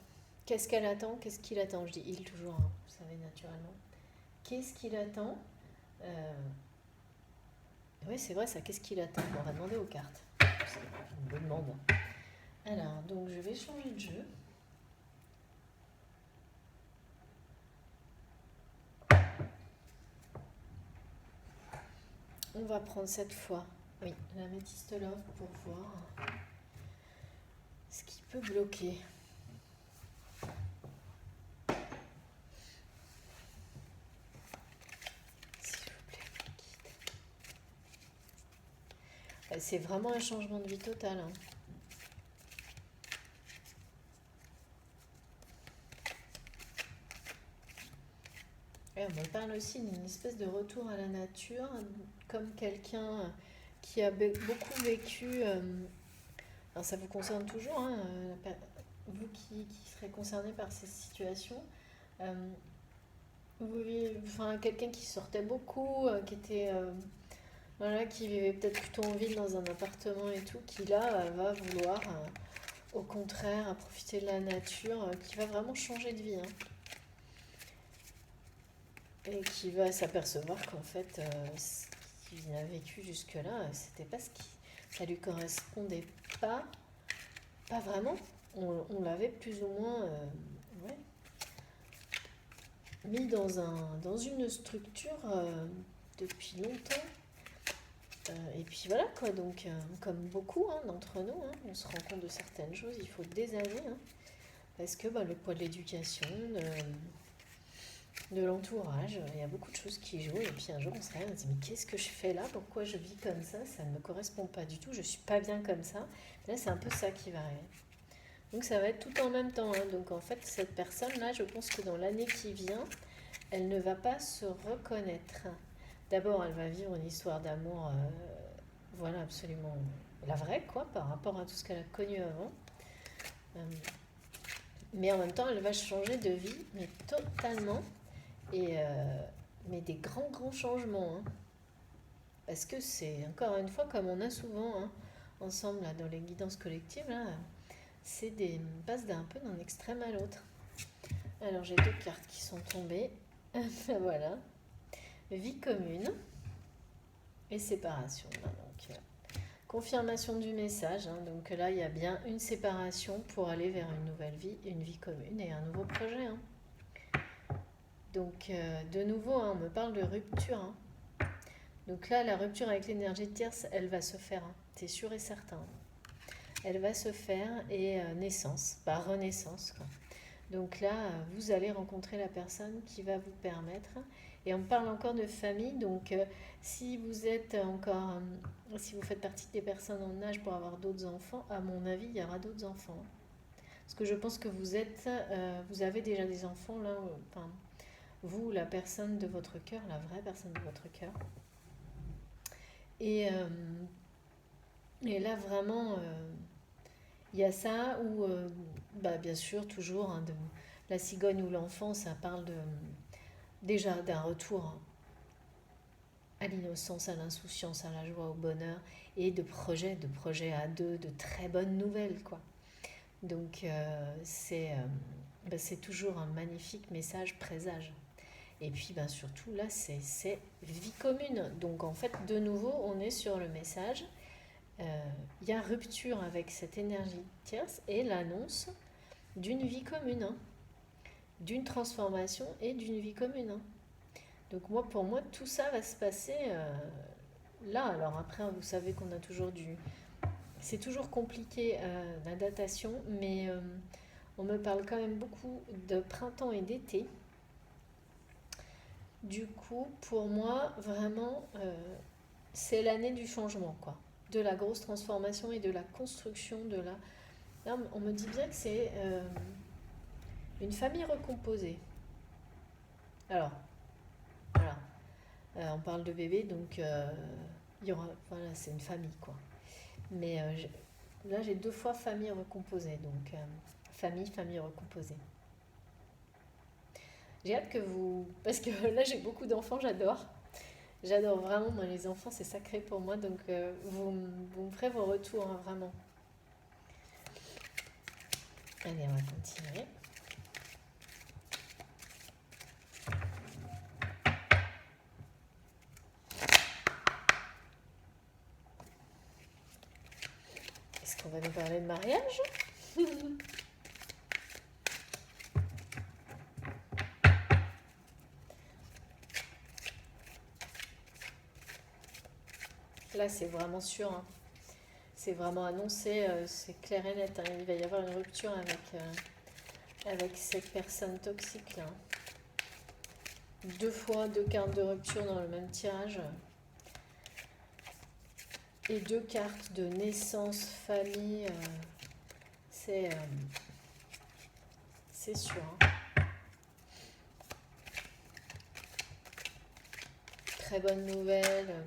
Qu'est-ce qu'elle attend? Qu'est-ce qu'il attend? Je dis il toujours, hein, vous savez, naturellement. Qu'est-ce qu'il attend? Oui, c'est vrai ça, qu'est-ce qu'il attend? On va demander aux cartes. C'est une bonne demande. Alors, donc je vais changer de jeu. On va prendre cette fois, oui, la métiste love pour voir ce qui peut bloquer. S'il vous plaît, guide. C'est vraiment un changement de vie total. Hein. Et on me parle aussi d'une espèce de retour à la nature, comme quelqu'un qui a beaucoup vécu. Alors ça vous concerne toujours, hein, vous qui serez concerné par ces situations. Enfin, quelqu'un qui sortait beaucoup, qui était, voilà, qui vivait peut-être plutôt en ville dans un appartement et tout, qui là va vouloir, au contraire, profiter de la nature, qui va vraiment changer de vie. Hein. et qui va s'apercevoir qu'en fait, ce qu'il a vécu jusque-là, c'était pas ce qui, ça lui correspondait pas, pas vraiment. On l'avait plus ou moins ouais, mis dans une structure depuis longtemps. Et puis voilà quoi, donc comme beaucoup d'entre nous, on se rend compte de certaines choses, il faut des années, parce que le poids de l'éducation, de l'entourage, il y a beaucoup de choses qui jouent. Et puis un jour on se réveille, on se dit mais qu'est-ce que je fais là? Pourquoi je vis comme ça ne me correspond pas du tout, je suis pas bien comme ça. Là c'est un peu ça qui va arriver. Donc ça va être tout en même temps. Donc en fait cette personne-là, je pense que dans l'année qui vient, elle ne va pas se reconnaître. D'abord elle va vivre une histoire d'amour, voilà absolument la vraie quoi, par rapport à tout ce qu'elle a connu avant. Euh, mais en même temps elle va changer de vie, mais totalement. Et mais des grands, grands changements. Parce que c'est, encore une fois, comme on a souvent ensemble là, dans les guidances collectives, là, c'est des passes d'un peu d'un extrême à l'autre. Alors j'ai deux cartes qui sont tombées. Voilà. Vie commune et séparation. Donc, confirmation du message. Donc là, il y a bien une séparation pour aller vers une nouvelle vie, une vie commune et un nouveau projet. Donc, de nouveau, on me parle de rupture. Donc là, la rupture avec l'énergie tierce, elle va se faire, c'est sûr et certain. Elle va se faire et naissance, par renaissance, quoi. Donc là, vous allez rencontrer la personne qui va vous permettre. Et on parle encore de famille, donc si vous êtes encore, si vous faites partie des personnes en âge pour avoir d'autres enfants, à mon avis, il y aura d'autres enfants. Parce que je pense que vous avez déjà des enfants là, enfin, vous, la personne de votre cœur, la vraie personne de votre cœur. Et, et là, vraiment, il y a ça où, bien sûr, toujours, de la cigogne ou l'enfant, ça parle déjà d'un retour à l'innocence, à l'insouciance, à la joie, au bonheur, et de projets à deux, de très bonnes nouvelles, quoi. Donc, c'est toujours un magnifique message présage. Et puis, surtout, là, c'est vie commune. Donc, en fait, de nouveau, on est sur le message. Il y a rupture avec cette énergie tierce et l'annonce d'une vie commune, d'une transformation et d'une vie commune. Donc, pour moi, tout ça va se passer là. Alors, après, vous savez qu'on a toujours c'est toujours compliqué la datation, mais on me parle quand même beaucoup de printemps et d'été. Du coup, pour moi, vraiment, c'est l'année du changement, quoi. De la grosse transformation et de la construction de la... Là, on me dit bien que c'est une famille recomposée. Alors, voilà. On parle de bébé, donc il y aura... Voilà, c'est une famille, quoi. Mais là, j'ai 2 fois famille recomposée, donc famille recomposée. J'ai hâte que vous... Parce que là, j'ai beaucoup d'enfants, j'adore. J'adore vraiment, moi, les enfants, c'est sacré pour moi. Donc, vous me ferez vos retours, vraiment. Allez, on va continuer. Est-ce qu'on va nous parler de mariage? Là, c'est vraiment sûr. C'est vraiment annoncé, c'est clair et net. Il va y avoir une rupture avec cette personne toxique là. 2 fois 2 cartes de rupture dans le même tirage. Et 2 cartes de naissance, famille. C'est sûr. Très bonne nouvelle.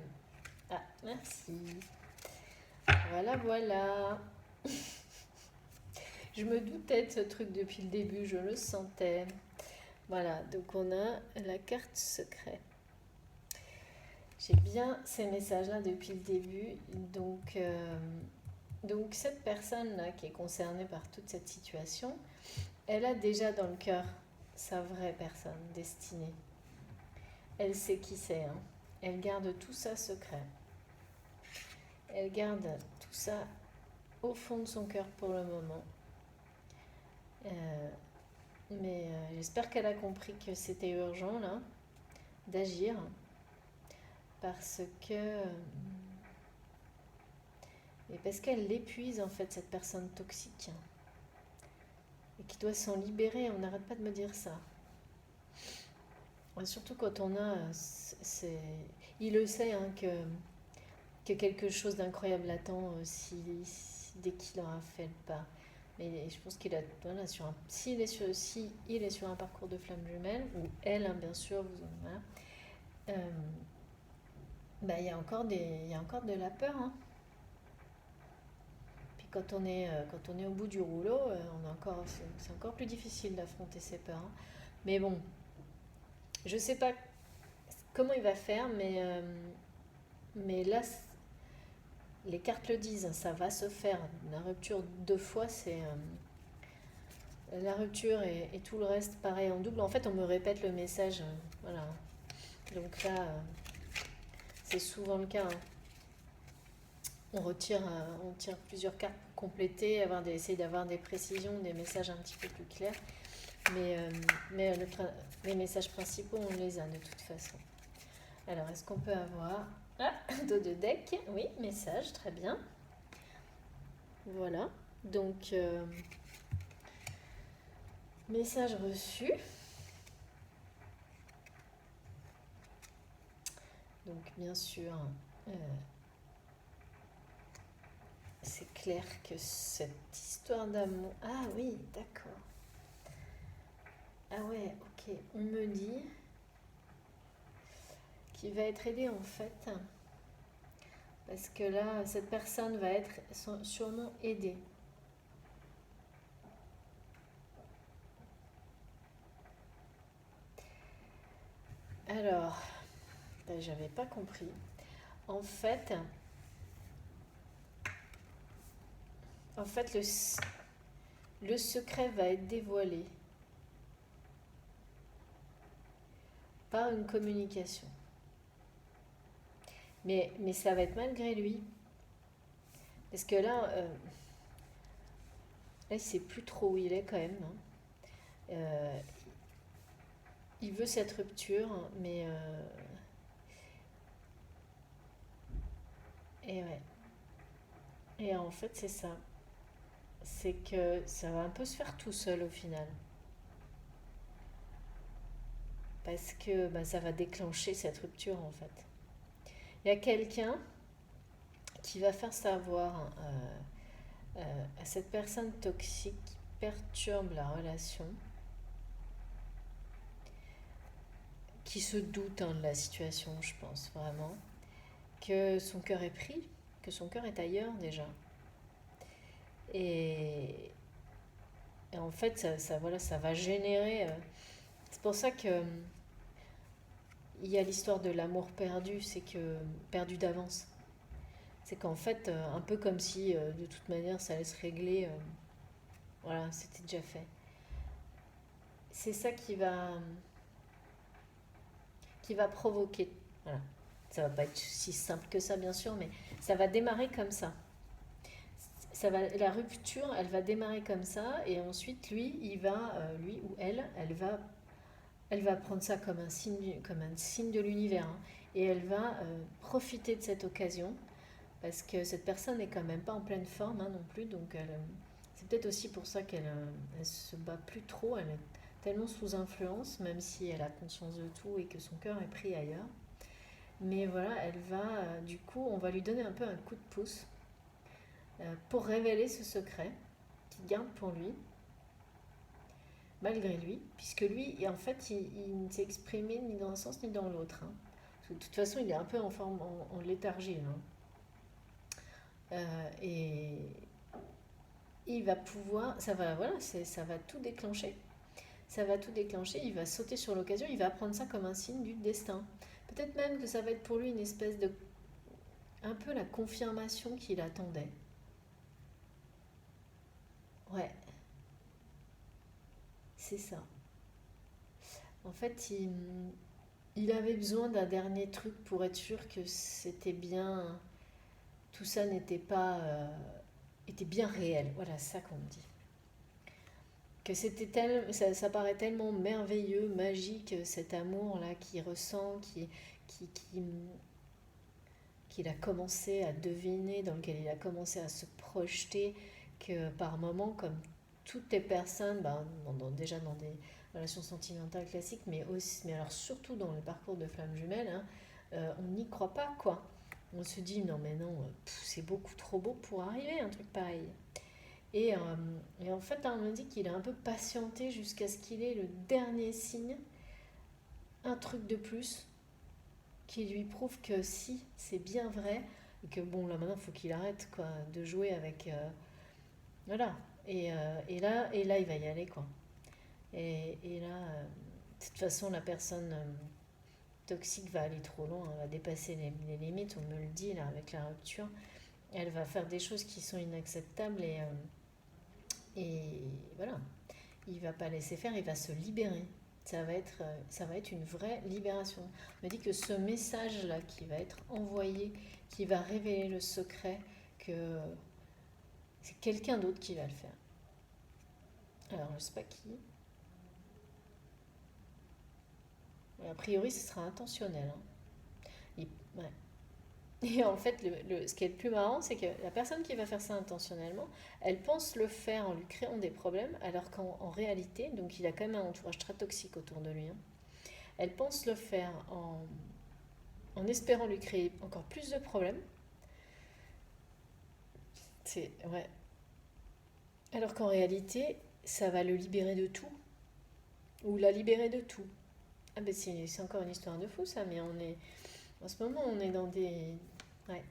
Ah, merci. Voilà. Je me doutais de ce truc depuis le début, je le sentais. Voilà, donc on a la carte secret. J'ai bien ces messages-là depuis le début. Donc cette personne-là qui est concernée par toute cette situation, elle a déjà dans le cœur sa vraie personne destinée. Elle sait qui c'est, hein. Elle garde tout ça secret. Elle garde tout ça au fond de son cœur pour le moment. Euh, mais j'espère qu'elle a compris que c'était urgent là d'agir parce que et parce qu'elle l'épuise en fait cette personne toxique et qui doit s'en libérer. On n'arrête pas de me dire ça. Et surtout quand on a, il le sait hein, que quelque chose d'incroyable l'attend dès qu'il aura fait le pas. Mais je pense qu'il a, voilà, si il est sur un parcours de flamme jumelle, ou elle, hein, bien sûr, voilà, euh, bah, il y a encore de la peur. Hein. Puis quand on est au bout du rouleau, c'est encore plus difficile d'affronter ses peurs. Hein. Mais bon, je sais pas comment il va faire, mais là, les cartes le disent, ça va se faire. La rupture deux fois, c'est la rupture et tout le reste pareil en double. En fait, on me répète le message. Voilà. Donc là, c'est souvent le cas. Hein. On tire plusieurs cartes pour compléter, essayer d'avoir des précisions, des messages un petit peu plus clairs. Mais, les messages principaux, on les a de toute façon. Alors, est-ce qu'on peut avoir... Ah, dos de deck. Oui, message, très bien. Voilà. Donc, message reçu. Donc, bien sûr, c'est clair que cette histoire d'amour... Ah oui, d'accord. Ah ouais, ok. On me dit qu'il va être aidé en fait. Parce que là, cette personne va être sûrement aidée. Alors, ben, j'avais pas compris. En fait, le secret va être dévoilé par une communication. Mais ça va être malgré lui. Parce que là il sait plus trop où il est quand même. Hein. Euh, il veut cette rupture, mais... et ouais. Et en fait, c'est ça. C'est que ça va un peu se faire tout seul au final. Parce que bah, ça va déclencher cette rupture en fait. Il y a quelqu'un qui va faire savoir à cette personne toxique qui perturbe la relation, qui se doute hein, de la situation, je pense vraiment, que son cœur est pris, que son cœur est ailleurs déjà. Et, et en fait, voilà, ça va générer. C'est pour ça que il y a l'histoire de l'amour perdu, c'est que perdu d'avance. C'est qu'en fait, un peu comme si de toute manière ça allait se régler, voilà, c'était déjà fait. C'est ça qui va provoquer. Voilà. Ça va pas être si simple que ça, bien sûr, mais ça va démarrer comme ça. La rupture, elle va démarrer comme ça, et ensuite lui ou elle va prendre ça comme un signe de l'univers, hein, et elle va profiter de cette occasion parce que cette personne n'est quand même pas en pleine forme hein, non plus, donc c'est peut-être aussi pour ça elle se bat plus trop, elle est tellement sous influence, même si elle a conscience de tout et que son cœur est pris ailleurs. Mais voilà, du coup, on va lui donner un peu un coup de pouce pour révéler ce secret qu'il garde pour lui, malgré lui, puisque lui, en fait, il ne s'est exprimé ni dans un sens ni dans l'autre. Hein. De toute façon, il est un peu en forme, en léthargie. Hein. Et il va pouvoir, voilà, ça va tout déclencher. Ça va tout déclencher, il va sauter sur l'occasion, il va prendre ça comme un signe du destin. Peut-être même que ça va être pour lui une espèce de... un peu la confirmation qu'il attendait. Ouais, c'est ça. En fait, il avait besoin d'un dernier truc pour être sûr que c'était bien, tout ça n'était pas, était bien réel. Voilà, c'est ça qu'on me dit. Que ça paraît tellement merveilleux, magique, cet amour-là qu'il ressent, qui, qui, qu'il a commencé à deviner, dans lequel il a commencé à se projeter, que par moments, comme toutes les personnes, ben, déjà dans des relations sentimentales classiques, mais alors surtout dans le parcours de flammes jumelles, hein, on n'y croit pas, quoi. On se dit, non mais non, c'est beaucoup trop beau pour arriver, un truc pareil. Et, et en fait, on me dit qu'il a un peu patienté jusqu'à ce qu'il ait le dernier signe, un truc de plus, qui lui prouve que si, c'est bien vrai, et que bon, là maintenant, il faut qu'il arrête quoi, de jouer avec. Voilà. Et là, il va y aller, quoi. Et là, de toute façon, la personne toxique va aller trop loin, elle va dépasser les limites, on me le dit là, avec la rupture. Elle va faire des choses qui sont inacceptables et voilà. Il va pas laisser faire, il va se libérer. Ça va être une vraie libération. On me dit que ce message-là qui va être envoyé, qui va révéler le secret, que c'est quelqu'un d'autre qui va le faire. Alors, je ne sais pas qui. A priori, ce sera intentionnel, hein. Ouais. Et en fait, ce qui est le plus marrant, c'est que la personne qui va faire ça intentionnellement, elle pense le faire en lui créant des problèmes, alors qu'en réalité, donc il a quand même un entourage très toxique autour de lui, hein. Elle pense le faire en espérant lui créer encore plus de problèmes. Ouais. Alors qu'en réalité, ça va le libérer de tout, ou la libérer de tout. Ah ben c'est encore une histoire de fou ça, mais en ce moment on est dans des... Ouais.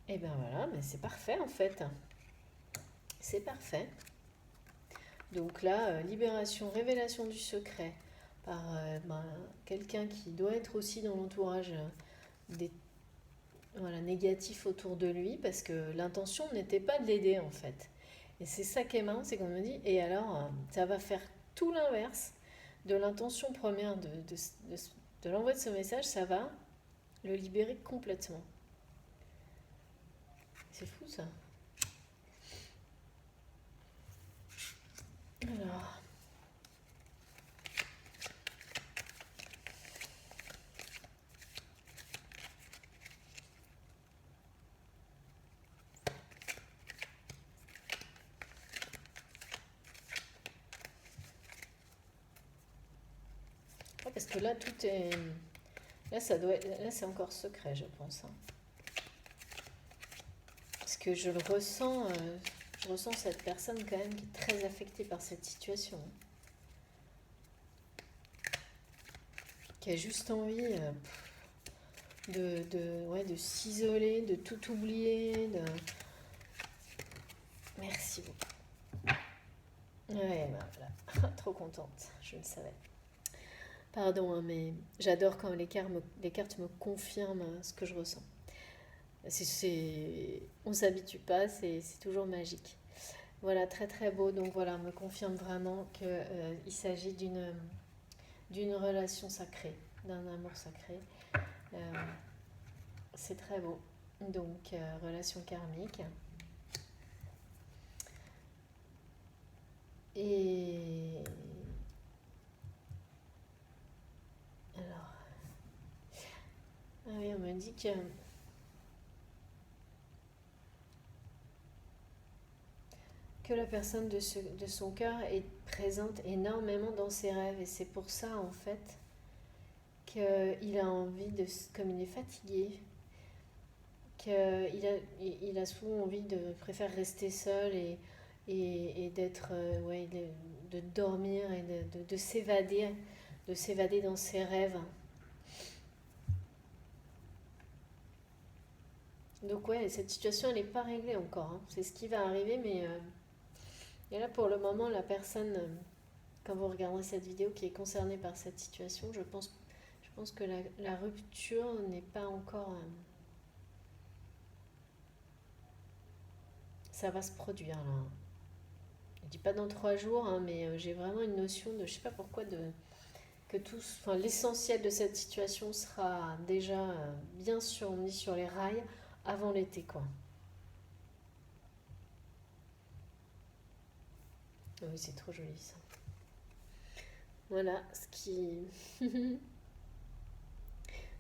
Et ben voilà, mais c'est parfait en fait. C'est parfait. Donc là, libération, révélation du secret par quelqu'un qui doit être aussi dans l'entourage des voilà, négatifs autour de lui, parce que l'intention n'était pas de l'aider en fait. Et c'est ça qui est marrant, c'est qu'on me dit, et alors ça va faire tout l'inverse de l'intention première de l'envoi de ce message, ça va le libérer complètement. C'est fou ça. Alors, ouais, parce que là tout est... Là, là c'est encore secret, je pense, hein. Parce que je ressens cette personne quand même qui est très affectée par cette situation, hein. Qui a juste envie ouais, de s'isoler, de tout oublier. Merci beaucoup. Ouais, bah voilà. Trop contente, je le savais. Pardon, hein, mais j'adore quand les cartes me confirment ce que je ressens. On ne s'habitue pas, c'est toujours magique. Voilà, très très beau. Donc voilà, on me confirme vraiment qu'il s'agit d'une relation sacrée, d'un amour sacré. Euh, c'est très beau. Donc, relation karmique. Et alors, ah oui, on me dit que la personne de son cœur est présente énormément dans ses rêves. Et c'est pour ça, en fait, qu'il a envie de... Comme il est fatigué, il a souvent envie préfère rester seul et d'être... ouais, de dormir et de s'évader dans ses rêves. Donc ouais, cette situation, elle n'est pas réglée encore, hein. C'est ce qui va arriver, mais... et là, pour le moment, la personne, quand vous regarderez cette vidéo, qui est concernée par cette situation, je pense que la rupture n'est pas encore... ça va se produire, là. je dis pas dans 3 jours, hein, mais j'ai vraiment une notion de, je sais pas pourquoi, que tout, enfin, l'essentiel de cette situation sera déjà bien sûr mis sur les rails avant l'été, quoi. Ah oui, c'est trop joli ça. Voilà ce qui,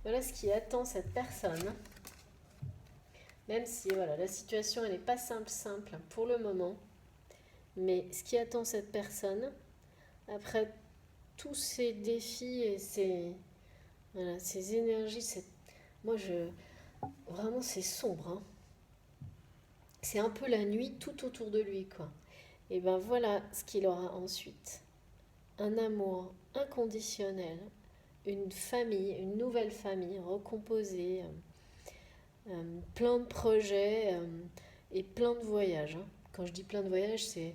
voilà ce qui attend cette personne. Même si voilà, la situation elle n'est pas simple pour le moment, mais ce qui attend cette personne, après tous ces défis et voilà, ces énergies, moi vraiment c'est sombre, hein. C'est un peu la nuit tout autour de lui, quoi. Et ben voilà ce qu'il aura ensuite. Un amour inconditionnel, une famille, une nouvelle famille recomposée, plein de projets et plein de voyages, hein. Quand je dis plein de voyages, c'est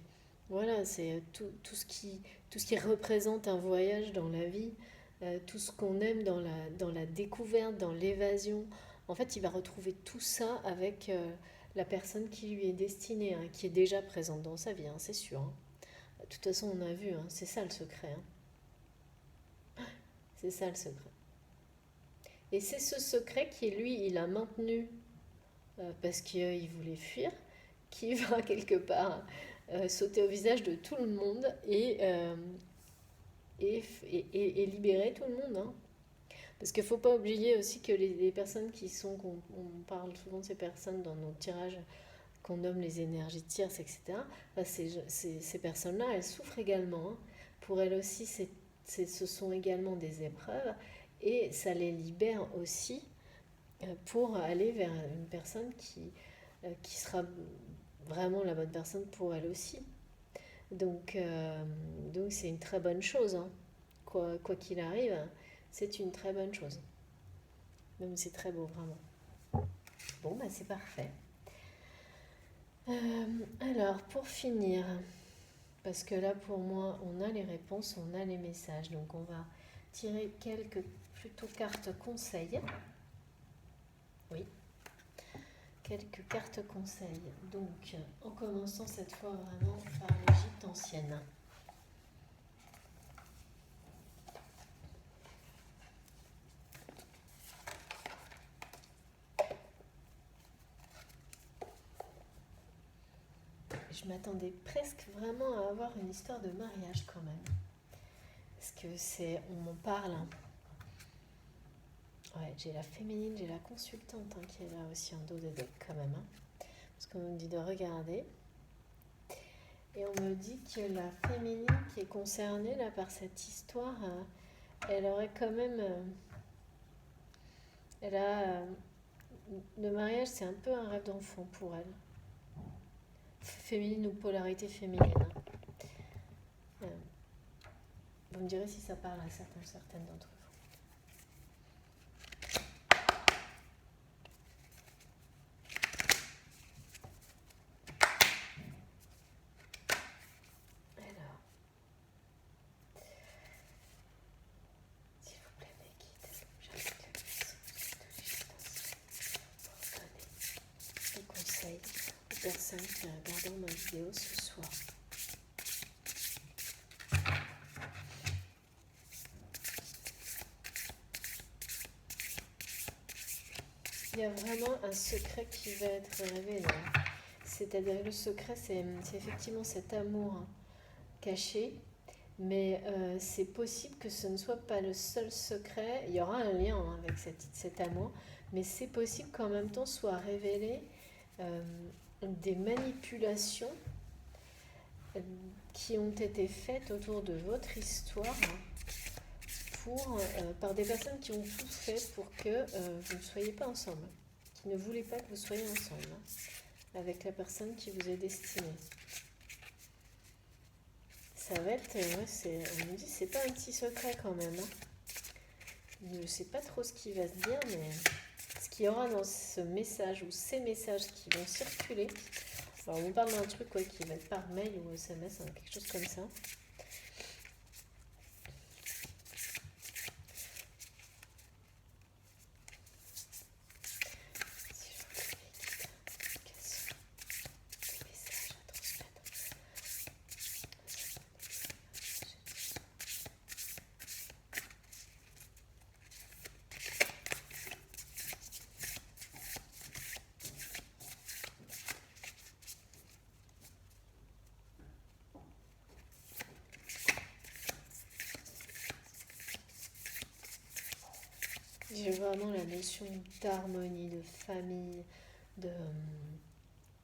voilà, c'est tout ce qui représente un voyage dans la vie, tout ce qu'on aime dans la découverte, dans l'évasion. En fait, il va retrouver tout ça avec la personne qui lui est destinée, hein, qui est déjà présente dans sa vie, hein, c'est sûr, hein. De toute façon, on a vu, hein, c'est ça le secret, hein. C'est ça le secret. Et c'est ce secret qui, lui, il a maintenu parce qu'il voulait fuir, qui va quelque part sauter au visage de tout le monde et libérer tout le monde, hein. Parce qu'il ne faut pas oublier aussi que les personnes qui sont, on parle souvent de ces personnes dans nos tirages qu'on nomme les énergies tierces, etc. Enfin, ces personnes-là, elles souffrent également, hein. Pour elles aussi, ce sont également des épreuves et ça les libère aussi pour aller vers une personne qui sera vraiment la bonne personne pour elle aussi. Donc c'est une très bonne chose, hein. Quoi qu'il arrive, c'est une très bonne chose. Même c'est très beau, vraiment. Bon, bah c'est parfait. Alors, pour finir, parce que là, pour moi, on a les réponses, on a les messages. Donc, on va tirer quelques plutôt cartes conseils. Oui, quelques cartes conseils. Donc, en commençant cette fois vraiment par l'Égypte ancienne. Je m'attendais presque vraiment à avoir une histoire de mariage quand même. Parce que on m'en parle, hein. Ouais, j'ai la féminine, j'ai la consultante, hein, qui est là aussi en dos de deck quand même, hein. Parce qu'on me dit de regarder. Et on me dit que la féminine qui est concernée là par cette histoire, elle aurait quand même... elle a... le mariage, c'est un peu un rêve d'enfant pour elle. Féminine ou polarité féminine, hein. Vous me direz si ça parle à certaines d'entre vous. Alors, s'il vous plaît, mes guides, j'invite le puissant de l'Égypte pour donner des conseils aux personnes qui regardent ma vidéo ce soir. Il y a vraiment un secret qui va être révélé. C'est-à-dire le secret, c'est effectivement cet amour, hein, caché, mais c'est possible que ce ne soit pas le seul secret. Il y aura un lien, hein, avec cet amour, mais c'est possible qu'en même temps soit révélé des manipulations qui ont été faites autour de votre histoire, par des personnes qui ont tout fait pour que vous ne soyez pas ensemble, qui ne voulaient pas que vous soyez ensemble, hein, avec la personne qui vous est destinée. Ça va être, on me dit, c'est pas un petit secret quand même, hein. Je ne sais pas trop ce qui va se dire, mais ce qu'il y aura dans ce message ou ces messages qui vont circuler. Alors on parle d'un truc, quoi, qui va être par mail ou SMS, hein, quelque chose comme ça. j'ai vraiment la notion d'harmonie, de famille, de,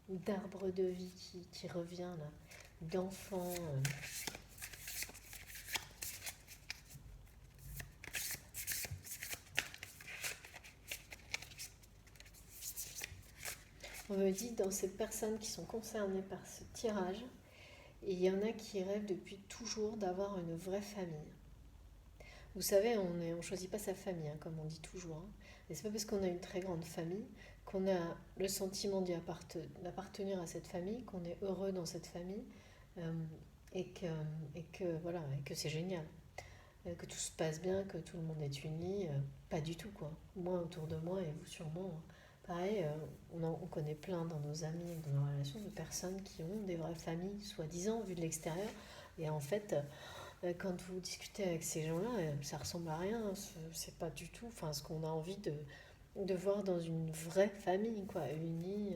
d'arbre de vie qui revient là, d'enfants. On me dit dans ces personnes qui sont concernées par ce tirage, il y en a qui rêvent depuis toujours d'avoir une vraie famille. Vous savez, on ne choisit pas sa famille, hein, comme on dit toujours. Hein. Et c'est pas parce qu'on a une très grande famille qu'on a le sentiment d'appartenir à cette famille, qu'on est heureux dans cette famille, euh, voilà, et que c'est génial. Que tout se passe bien, que tout le monde est uni. Pas du tout, quoi. Moi, autour de moi, et vous sûrement, pareil, on connaît plein dans nos amis, dans nos relations, de personnes qui ont des vraies familles, soi-disant, vues de l'extérieur. Et en fait, quand vous discutez avec ces gens-là, ça ressemble à rien. C'est pas du tout ce qu'on a envie de voir dans une vraie famille, quoi, unie.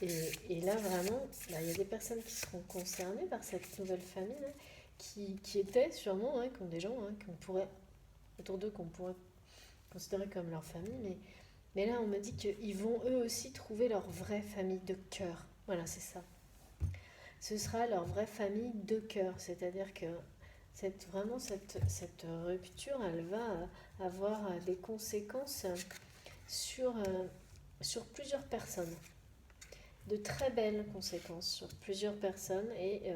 Et là, vraiment, il y a des personnes qui seront concernées par cette nouvelle famille, là, qui étaient sûrement, qui ont des gens qu'on pourrait, autour d'eux, qu'on pourrait considérer comme leur famille. Mais là, on me dit qu'ils vont eux aussi trouver leur vraie famille de cœur. Voilà, c'est ça. Ce sera leur vraie famille de cœur. C'est-à-dire que cette rupture, elle va avoir des conséquences sur plusieurs personnes. De très belles conséquences sur plusieurs personnes et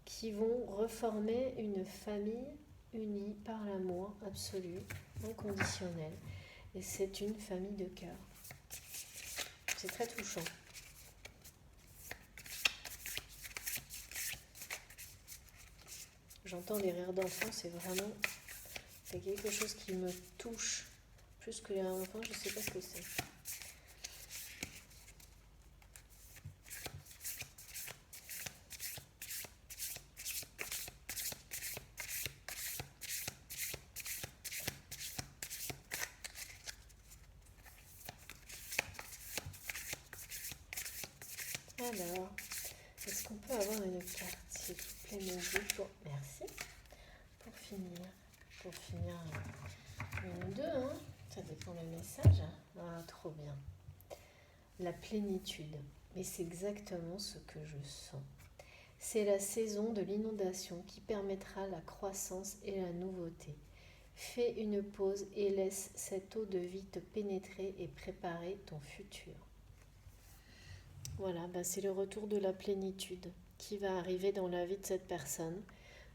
qui vont reformer une famille unie par l'amour absolu, inconditionnel. Et c'est une famille de cœur. C'est très touchant. J'entends des rires d'enfants, c'est quelque chose qui me touche plus que les rires d'enfants, je ne sais pas ce que c'est. Alors, est-ce qu'on peut avoir une carte, s'il vous plaît, merci. Pour finir une ou deux, hein. Ça dépend le message. Ah, trop bien. La plénitude. Mais c'est exactement ce que je sens. C'est la saison de l'inondation qui permettra la croissance et la nouveauté. Fais une pause et laisse cette eau de vie te pénétrer et préparer ton futur. Voilà, c'est le retour de la plénitude qui va arriver dans la vie de cette personne,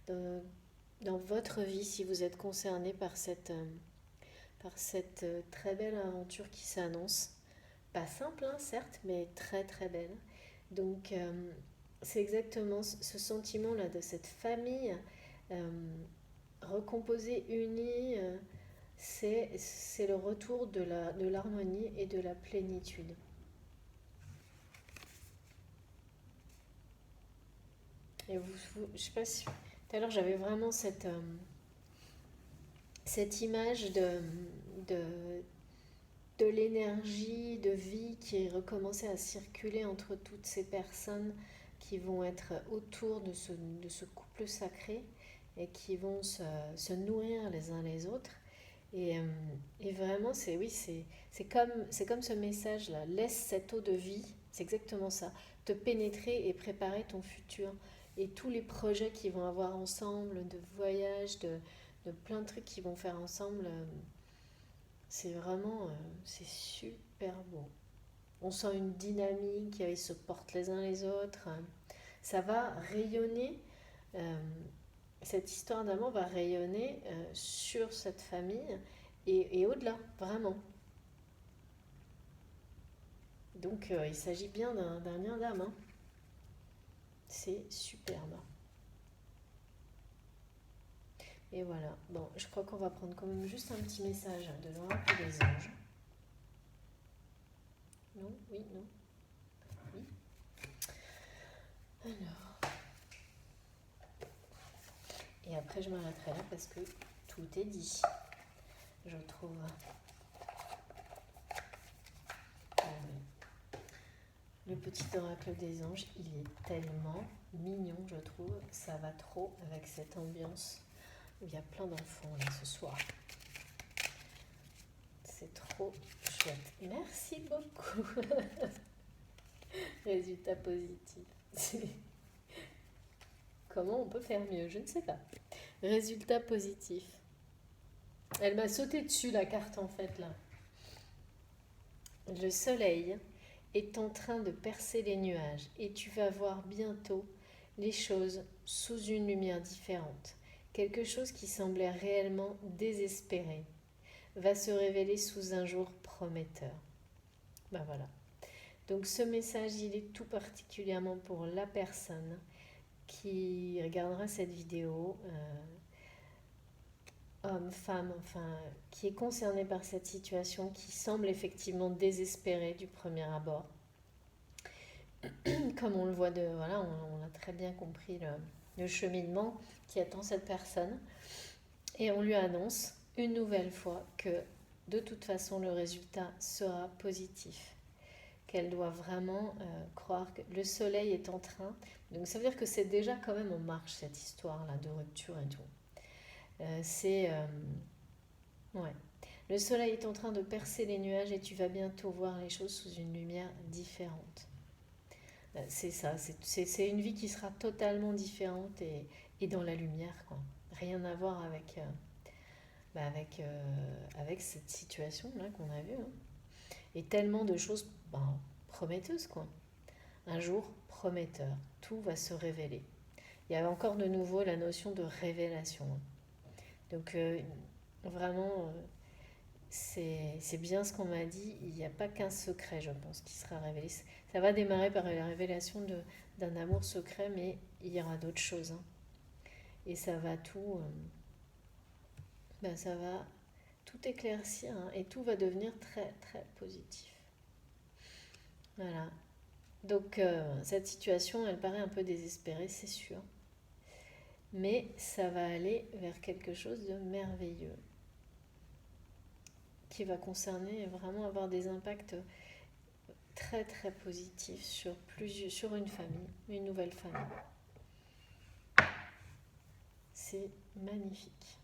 dans votre vie si vous êtes concerné par cette très belle aventure qui s'annonce. Pas simple, hein, certes, mais très très belle. Donc c'est exactement ce sentiment-là de cette famille recomposée, unie. C'est le retour de l'harmonie et de la plénitude. Et je sais pas si tout à l'heure j'avais vraiment cette image de l'énergie, de vie qui recommençait à circuler entre toutes ces personnes qui vont être autour de ce couple sacré et qui vont se nourrir les uns les autres. Et vraiment, c'est comme ce message-là. Laisse cette eau de vie, c'est exactement ça, te pénétrer et préparer ton futur. Et tous les projets qu'ils vont avoir ensemble, de voyage, de plein de trucs qu'ils vont faire ensemble, c'est vraiment, c'est super beau. On sent une dynamique, ils se portent les uns les autres. Ça va rayonner, cette histoire d'amour va rayonner sur cette famille et au-delà, vraiment. Donc il s'agit bien d'un lien d'âme. Hein. C'est superbe. Et voilà. Bon, je crois qu'on va prendre quand même juste un petit message de l'oracle des anges. Non? Oui? Non? Oui? Alors. Et après, je m'arrêterai là parce que tout est dit. Je trouve. Le petit oracle des anges, il est tellement mignon, je trouve. Ça va trop avec cette ambiance où il y a plein d'enfants là ce soir. c'est trop chouette. Merci beaucoup. Résultat positif. Comment on peut faire mieux? Je ne sais pas. Résultat positif. Elle m'a sauté dessus la carte en fait là. Le soleil est en train de percer les nuages et tu vas voir bientôt les choses sous une lumière différente. Quelque chose qui semblait réellement désespéré va se révéler sous un jour prometteur. Ben voilà. Donc ce message, il est tout particulièrement pour la personne qui regardera cette vidéo, homme, femme, enfin, qui est concernée par cette situation, qui semble effectivement désespérée du premier abord. Comme on le voit, voilà, on a très bien compris le cheminement qui attend cette personne. Et on lui annonce une nouvelle fois que de toute façon le résultat sera positif. Qu'elle doit vraiment croire que le soleil est en train. Donc ça veut dire que c'est déjà quand même en marche cette histoire-là de rupture et tout. Ouais. Le soleil est en train de percer les nuages et tu vas bientôt voir les choses sous une lumière différente. C'est ça, c'est une vie qui sera totalement différente et dans la lumière, quoi. Rien à voir avec cette situation-là qu'on a vue. Hein. Et tellement de choses prometteuses, quoi. Un jour prometteur, tout va se révéler. Il y a encore de nouveau la notion de révélation. Hein. Donc vraiment, c'est bien ce qu'on m'a dit. Il n'y a pas qu'un secret, je pense, qui sera révélé. Ça va démarrer par la révélation d'un amour secret, mais il y aura d'autres choses. Hein. Et ça va ça va tout éclaircir hein, et tout va devenir très très positif. Voilà. Donc cette situation, elle paraît un peu désespérée, c'est sûr. Mais ça va aller vers quelque chose de merveilleux qui va concerner vraiment avoir des impacts très très positifs sur une famille, une nouvelle famille. C'est magnifique.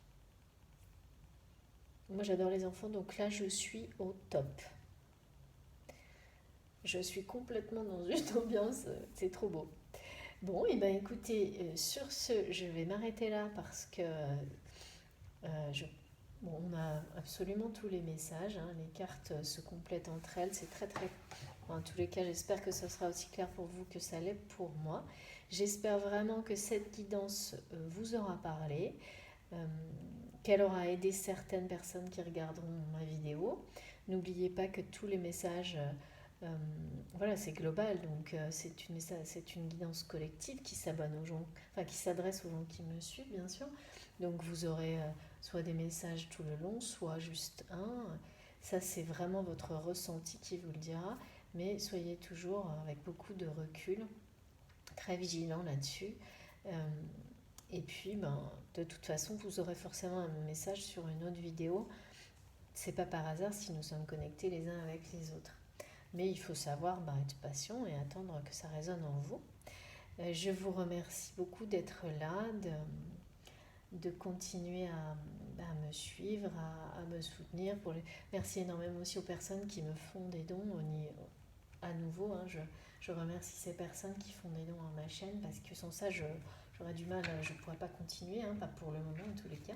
Moi j'adore les enfants, donc là je suis au top. Je suis complètement dans une ambiance, c'est trop beau. Bon, et bien écoutez, sur ce, je vais m'arrêter là parce que on a absolument tous les messages, hein, les cartes se complètent entre elles, c'est très très... En tous les cas, j'espère que ce sera aussi clair pour vous que ça l'est pour moi. J'espère vraiment que cette guidance vous aura parlé, qu'elle aura aidé certaines personnes qui regarderont ma vidéo. N'oubliez pas que tous les messages... voilà, c'est global, donc c'est une guidance collective qui s'abonne aux gens, enfin qui s'adresse aux gens qui me suivent, bien sûr. Donc vous aurez soit des messages tout le long, soit juste un. Ça, c'est vraiment votre ressenti qui vous le dira, mais soyez toujours avec beaucoup de recul, très vigilant là-dessus. Et puis, de toute façon, vous aurez forcément un message sur une autre vidéo. C'est pas par hasard si nous sommes connectés les uns avec les autres. Mais il faut savoir être patient et attendre que ça résonne en vous. Je vous remercie beaucoup d'être là, de continuer à me suivre, à me soutenir. Merci énormément aussi aux personnes qui me font des dons. À nouveau, hein, je remercie ces personnes qui font des dons à ma chaîne parce que sans ça, j'aurais du mal, je ne pourrais pas continuer, hein, pas pour le moment en tous les cas.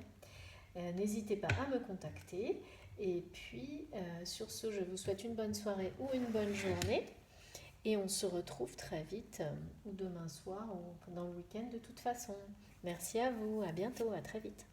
N'hésitez pas à me contacter. Et puis, sur ce, je vous souhaite une bonne soirée ou une bonne journée. Et on se retrouve très vite, ou demain soir, ou pendant le week-end de toute façon. Merci à vous, à bientôt, à très vite.